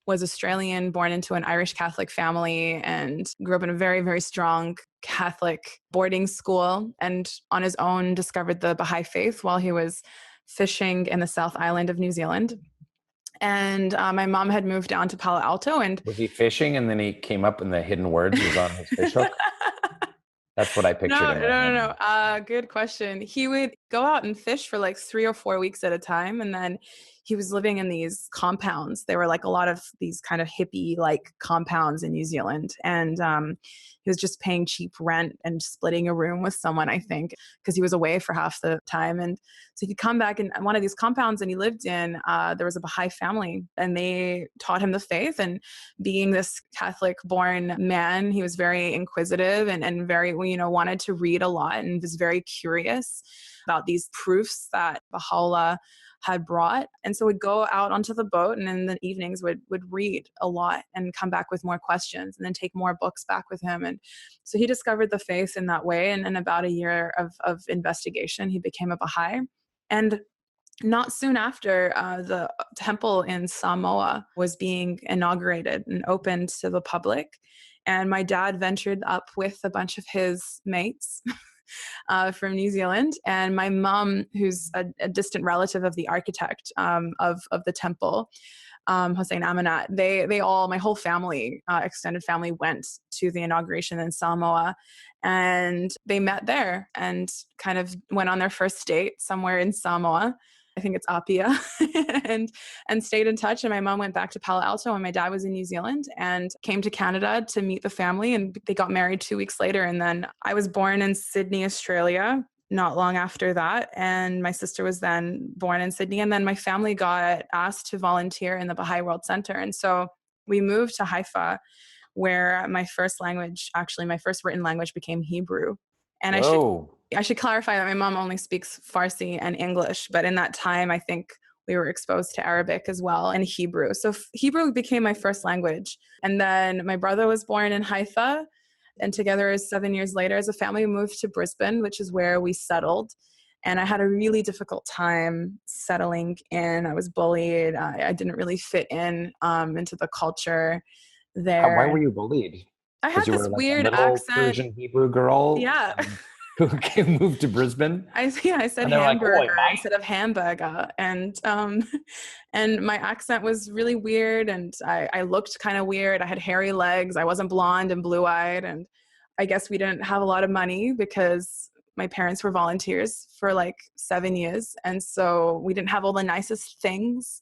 was Australian, born into an Irish Catholic family and grew up in a very, very strong Catholic boarding school and on his own discovered the Baha'i Faith while he was fishing in the South Island of New Zealand. And my mom had moved down to Palo Alto. And was he fishing and then he came up and the hidden words was on his fish hook? That's what I pictured. No. Good question. He would go out and fish for like 3 or 4 weeks at a time. And then he was living in these compounds. They were like a lot of these kind of hippie like compounds in New Zealand. And he was just paying cheap rent and splitting a room with someone, I think, because he was away for half the time. And so he'd come back in one of these compounds and he lived in, there was a Baha'i family and they taught him the faith. And being this Catholic born man, he was very inquisitive and very, wanted to read a lot and was very curious about these proofs that Baha'u'llah had brought. And so would go out onto the boat and in the evenings would read a lot and come back with more questions and then take more books back with him. And so he discovered the faith in that way. And in about a year of investigation, he became a Baha'i. And not soon after, the temple in Samoa was being inaugurated and opened to the public. And my dad ventured up with a bunch of his mates from New Zealand. And my mom, who's a distant relative of the architect of the temple, Hossein Amanat, they all, my whole family, extended family, went to the inauguration in Samoa. And they met there and kind of went on their first date somewhere in Samoa. I think it's Apia, and stayed in touch. And my mom went back to Palo Alto when my dad was in New Zealand and came to Canada to meet the family. And they got married 2 weeks later. And then I was born in Sydney, Australia, not long after that. And my sister was then born in Sydney. And then my family got asked to volunteer in the Baha'i World Center. And so we moved to Haifa, where my first written language became Hebrew. And I should clarify that my mom only speaks Farsi and English, but in that time, I think we were exposed to Arabic as well and Hebrew. So Hebrew became my first language. And then my brother was born in Haifa, and together 7 years later, as a family, we moved to Brisbane, which is where we settled. And I had a really difficult time settling in. I was bullied. I didn't really fit in into the culture there. Why were you bullied? I had this weird accent. Persian Hebrew girl. Yeah. who moved to Brisbane. I said And they're like, "Oi, hamburger mate." instead of hamburger, and and my accent was really weird, and I looked kind of weird. I had hairy legs. I wasn't blonde and blue-eyed, and I guess we didn't have a lot of money because my parents were volunteers for like 7 years, and so we didn't have all the nicest things,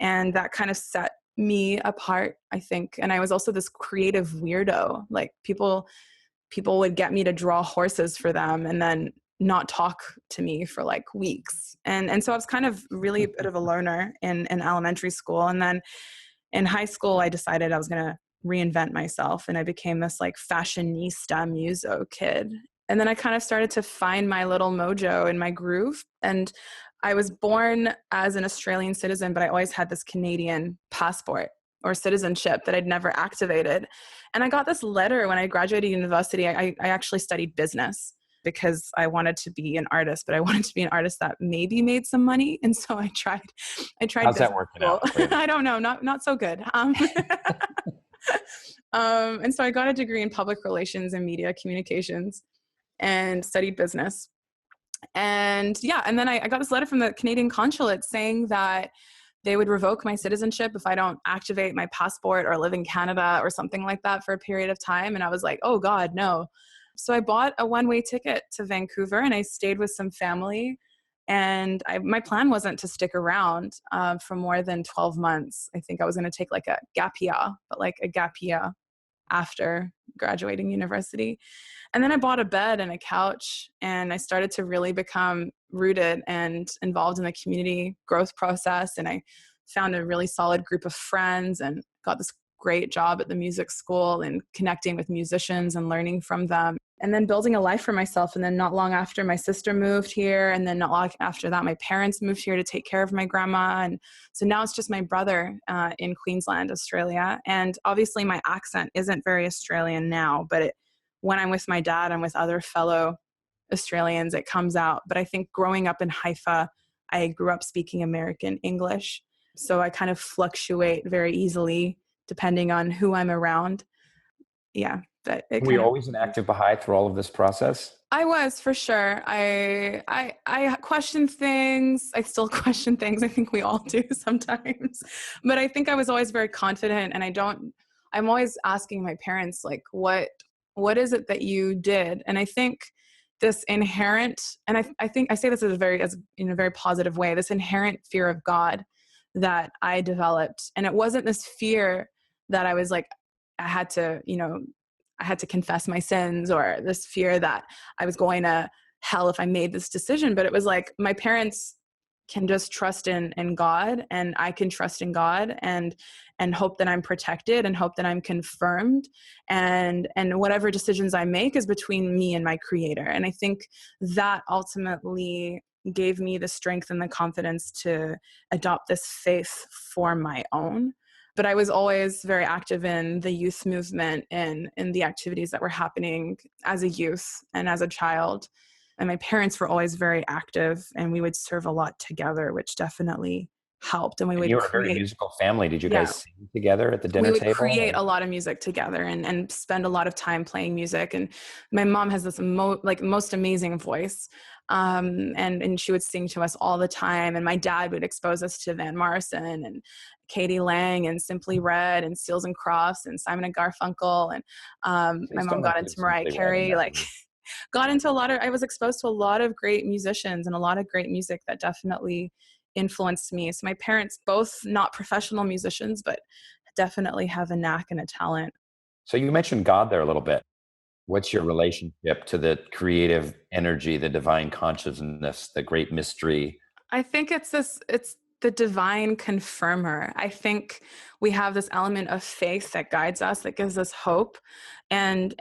and that kind of set me apart, I think. And I was also this creative weirdo. Like people would get me to draw horses for them and then not talk to me for like weeks. And so I was kind of really a bit of a loner in elementary school. And then in high school, I decided I was going to reinvent myself. And I became this like fashionista muso kid. And then I kind of started to find my little mojo and my groove. And I was born as an Australian citizen, but I always had this Canadian passport or citizenship that I'd never activated. And I got this letter when I graduated university. I actually studied business because I wanted to be an artist, but I wanted to be an artist that maybe made some money. And so I tried How's that working out for you? I don't know, not so good. And so I got a degree in public relations and media communications and studied business. And and then I got this letter from the Canadian consulate saying that they would revoke my citizenship if I don't activate my passport or live in Canada or something like that for a period of time. And I was like, oh God, no. So I bought a one-way ticket to Vancouver and I stayed with some family. And my plan wasn't to stick around for more than 12 months. I think I was going to take like a gap year, but like a gap year after graduating university. And then I bought a bed and a couch and I started to really become rooted and involved in the community growth process. And I found a really solid group of friends and got this great job at the music school and connecting with musicians and learning from them. And then building a life for myself. And then not long after, my sister moved here. And then not long after that, my parents moved here to take care of my grandma. And so now it's just my brother in Queensland, Australia. And obviously my accent isn't very Australian now, but when I'm with my dad and with other fellow Australians, it comes out. But I think growing up in Haifa, I grew up speaking American English. So I kind of fluctuate very easily depending on who I'm around. Yeah. But were you always an active Baha'i through all of this process? I was, for sure. I question things. I still question things. I think we all do sometimes. But I think I was always very confident, and I'm always asking my parents, like, what is it that you did? And I think this inherent, and I think I say this in a very positive way, this inherent fear of God that I developed. And it wasn't this fear that I was like, I had to confess my sins, or this fear that I was going to hell if I made this decision. But it was like, my parents can just trust in God, and I can trust in God and hope that I'm protected and hope that I'm confirmed. And whatever decisions I make is between me and my creator. And I think that ultimately gave me the strength and the confidence to adopt this faith for my own. But I was always very active in the youth movement and in the activities that were happening as a youth and as a child. And my parents were always very active, and we would serve a lot together, which definitely helped. And you were a very musical family. Did you guys sing together at the dinner table? We would create a lot of music together and spend a lot of time playing music. And my mom has this most amazing voice. And she would sing to us all the time. And my dad would expose us to Van Morrison and Katie Lange and Simply Red and Seals and Crofts and Simon and Garfunkel. And my mom got into Mariah Carey, I was exposed to a lot of great musicians and a lot of great music that definitely influenced me. So my parents, both not professional musicians, but definitely have a knack and a talent. So you mentioned God there a little bit. What's your relationship to the creative energy, the divine consciousness, the great mystery? I think it's the divine confirmer. I think we have this element of faith that guides us, that gives us hope, and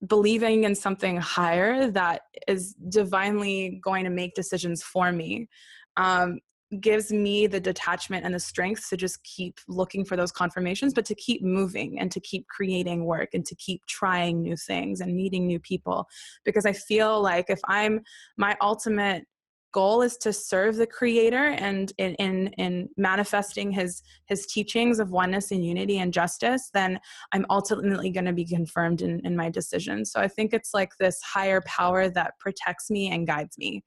believing in something higher that is divinely going to make decisions for me. Gives me the detachment and the strength to just keep looking for those confirmations, but to keep moving and to keep creating work and to keep trying new things and meeting new people. Because I feel like if my ultimate goal is to serve the creator and in manifesting his teachings of oneness and unity and justice, then I'm ultimately going to be confirmed in my decisions. So I think it's like this higher power that protects me and guides me.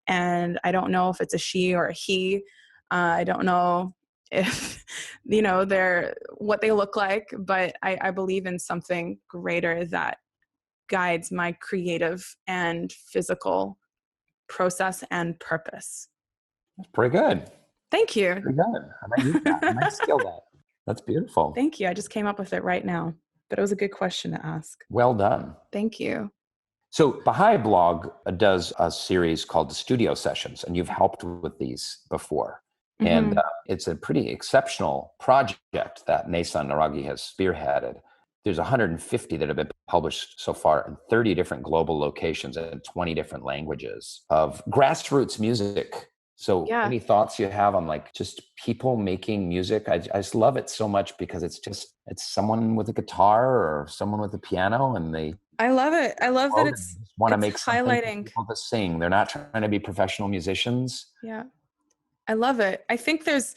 And I don't know if it's a she or a he. I don't know if, they're what they look like, but I believe in something greater that guides my creative and physical process and purpose. That's pretty good. Thank you. Pretty good. I might use that. I might steal that. That's beautiful. Thank you. I just came up with it right now, but it was a good question to ask. Well done. Thank you. So Baha'i Blog does a series called the Studio Sessions, and you've helped with these before. Mm-hmm. And it's a pretty exceptional project that Nason Naragi has spearheaded. There's 150 that have been published so far in 30 different global locations and 20 different languages of grassroots music. So any thoughts you have on like just people making music? I just love it so much because it's someone with a guitar or someone with a piano, and I love it. I love that it's want to make highlighting people to sing. They're not trying to be professional musicians. Yeah. I love it. I think there's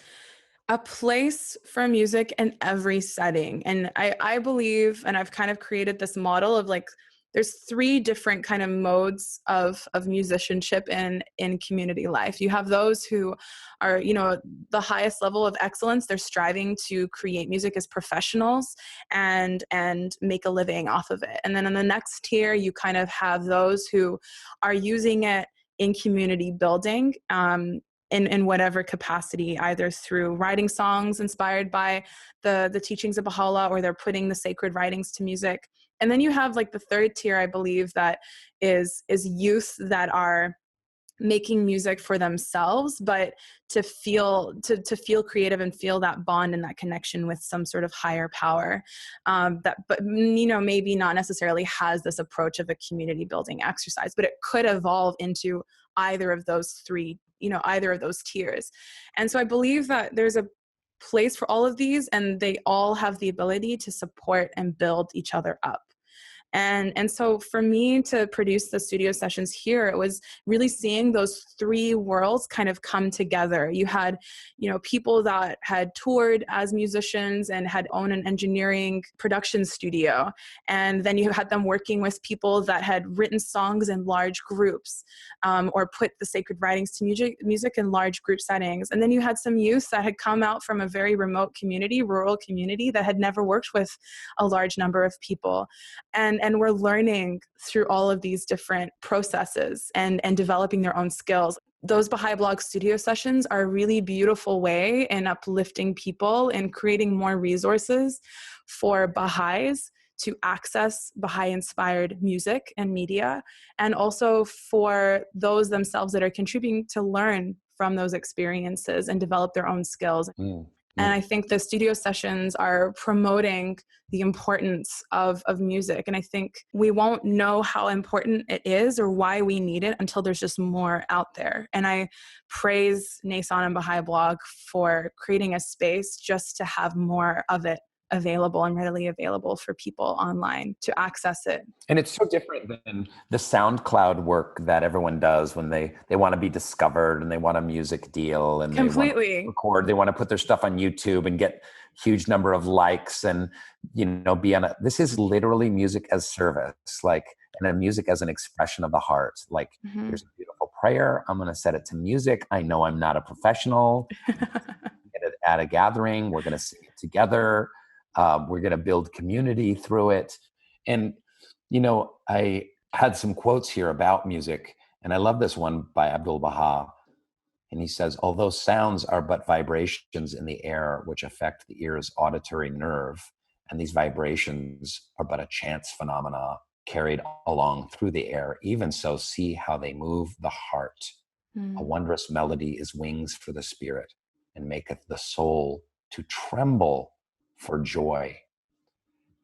a place for music in every setting. And I believe, and I've kind of created this model of like, there's 3 different kind of modes of musicianship in community life. You have those who are, the highest level of excellence. They're striving to create music as professionals and make a living off of it. And then in the next tier, you kind of have those who are using it in community building, in whatever capacity, either through writing songs inspired by the teachings of Baha'u'llah, or they're putting the sacred writings to music. And then you have like the 3rd tier, I believe, that is youth that are making music for themselves, but to feel creative and feel that bond and that connection with some sort of higher power, but maybe not necessarily has this approach of a community building exercise, but it could evolve into either of those 3, either of those tiers. And so I believe that there's a place for all of these, and they all have the ability to support and build each other up. And so for me to produce the studio sessions here, it was really seeing those 3 worlds kind of come together. You had, people that had toured as musicians and had owned an engineering production studio. And then you had them working with people that had written songs in large groups, or put the sacred writings to music in large group settings. And then you had some youth that had come out from a very remote community, rural community, that had never worked with a large number of people. And we're learning through all of these different processes and developing their own skills. Those Baha'i Blog studio sessions are a really beautiful way in uplifting people and creating more resources for Baha'is to access Baha'i-inspired music and media, and also for those themselves that are contributing to learn from those experiences and develop their own skills. And I think the studio sessions are promoting the importance of music. And I think we won't know how important it is or why we need it until there's just more out there. And I praise Nason and Baha'i Blog for creating a space just to have more of it available and readily available for people online to access it. And it's so different than the SoundCloud work that everyone does when they want to be discovered and they want a music deal and completely they want to record, they want to put their stuff on YouTube and get huge number of likes and, be on this is literally music as service, like, and a music as an expression of the heart. Like, here's a beautiful prayer. I'm going to set it to music. I know I'm not a professional. At a gathering, we're going to sing it together. We're going to build community through it. And, I had some quotes here about music, and I love this one by Abdul Baha. And he says, although sounds are but vibrations in the air which affect the ear's auditory nerve, and these vibrations are but a chance phenomena carried along through the air, even so see how they move the heart. A wondrous melody is wings for the spirit, and maketh the soul to tremble for joy.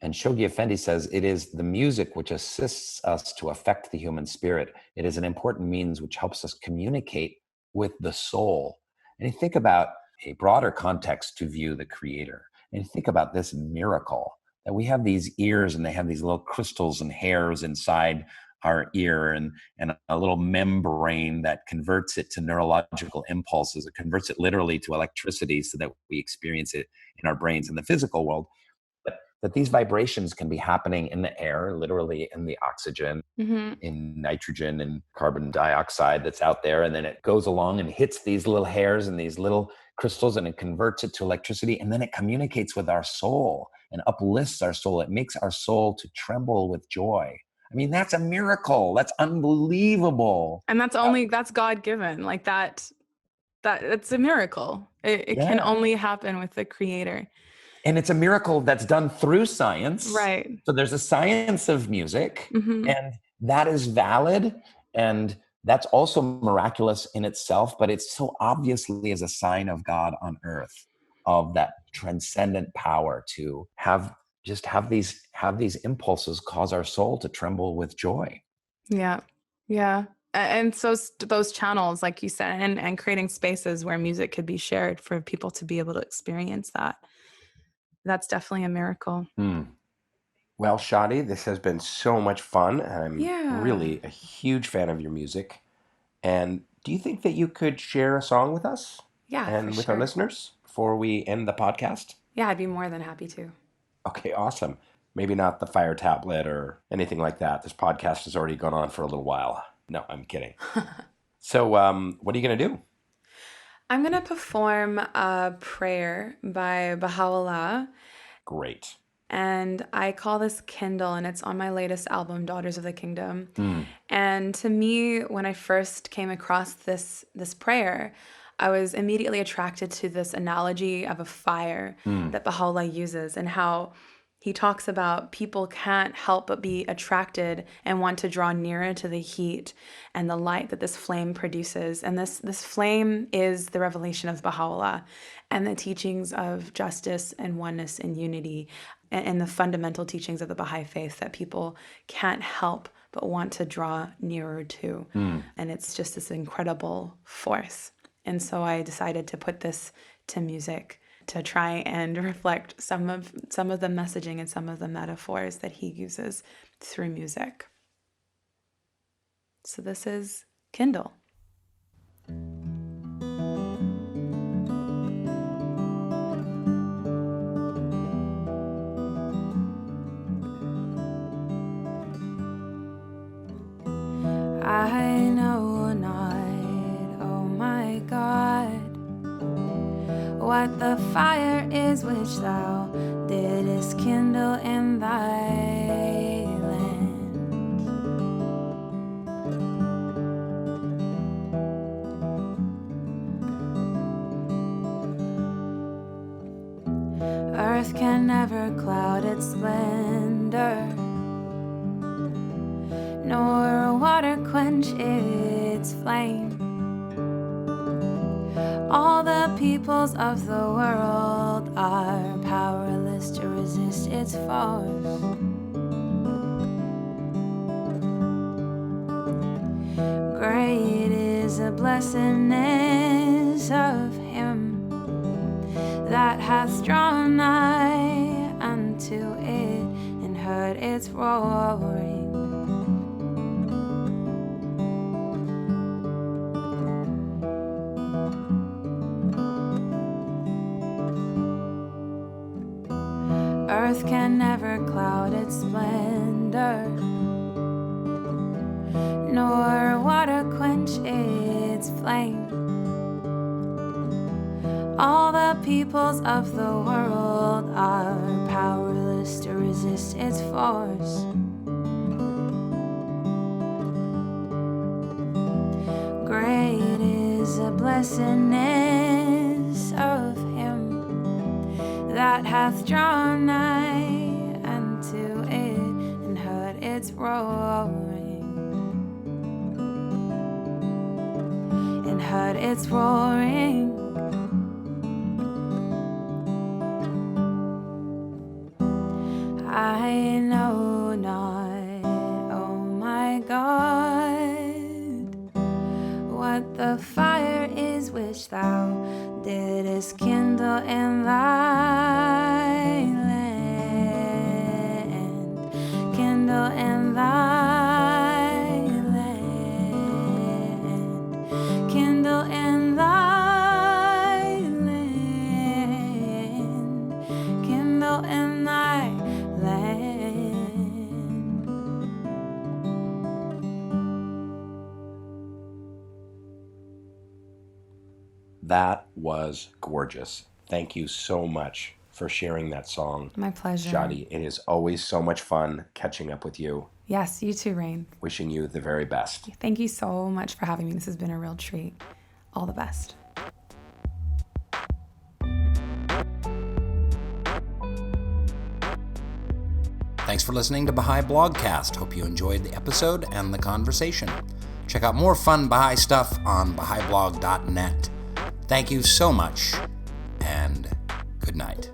And Shoghi Effendi says, it is the music which assists us to affect the human spirit. It is an important means which helps us communicate with the soul. And you think about a broader context to view the creator. And you think about this miracle that we have these ears and they have these little crystals and hairs inside our ear, and a little membrane that converts it to neurological impulses. It converts it literally to electricity so that we experience it in our brains in the physical world. But that these vibrations can be happening in the air, literally in the oxygen, Mm-hmm. in nitrogen and carbon dioxide that's out there. And then it goes along and hits these little hairs and these little crystals, and it converts it to electricity. And then it communicates with our soul and uplifts our soul. It makes our soul to tremble with joy. I mean, that's a miracle. That's unbelievable. And that's God given. Like that it's a miracle. It can Yeah. only happen with the creator. And it's a miracle that's done through science. Right. So there's a science of music, Mm-hmm. and that is valid. And that's also miraculous in itself, but it's so obviously as a sign of God on earth, of that transcendent power to have these impulses cause our soul to tremble with joy. Yeah. Yeah. And so those channels, like you said, and creating spaces where music could be shared for people to be able to experience that. That's definitely a miracle. Well, Shadi, this has been so much fun. I'm Yeah. really a huge fan of your music. And do you think that you could share a song with us? Yeah, And for with sure. our listeners before we end the podcast? Yeah, I'd be more than happy to. Okay, awesome. Maybe not the Fire Tablet or anything like that. This podcast has already gone on for a little while. No, I'm kidding. So what are you going to do? I'm going to perform a prayer by Baha'u'llah. Great. And I call this Kindle, and it's on my latest album, Daughters of the Kingdom. And to me, when I first came across this prayer, I was immediately attracted to this analogy of a fire that Baha'u'llah uses, and how he talks about people can't help but be attracted and want to draw nearer to the heat and the light that this flame produces. And this flame is the revelation of Baha'u'llah and the teachings of justice and oneness and unity, and the fundamental teachings of the Baha'i Faith that people can't help but want to draw nearer to. And it's just this incredible force. And so I decided to put this to music to try and reflect some of the messaging and some of the metaphors that he uses through music. So this is Kindle. I know not, oh my God, what the fire is which thou didst kindle in thy land. Earth can never cloud its splendor, nor water quench its flame. All the peoples of the world are powerless to resist its force. Great is the blessedness of him that hath drawn nigh unto it and heard its roaring. Earth can never cloud its splendor, nor water quench its flame. All the peoples of the world are powerless to resist its force. Great is the blessedness of him that hath drawn nigh unto it and heard its roaring. And heard its roaring. I know not, oh my God, what the fire is which thou didst kindle in thy land, kindle in thy That was gorgeous. Thank you so much for sharing that song. My pleasure. Shadi, it is always so much fun catching up with you. Yes, you too, Rainn. Wishing you the very best. Thank you so much for having me. This has been a real treat. All the best. Thanks for listening to Baha'i Blogcast. Hope you enjoyed the episode and the conversation. Check out more fun Baha'i stuff on Baha'iBlog.net. Thank you so much, and good night.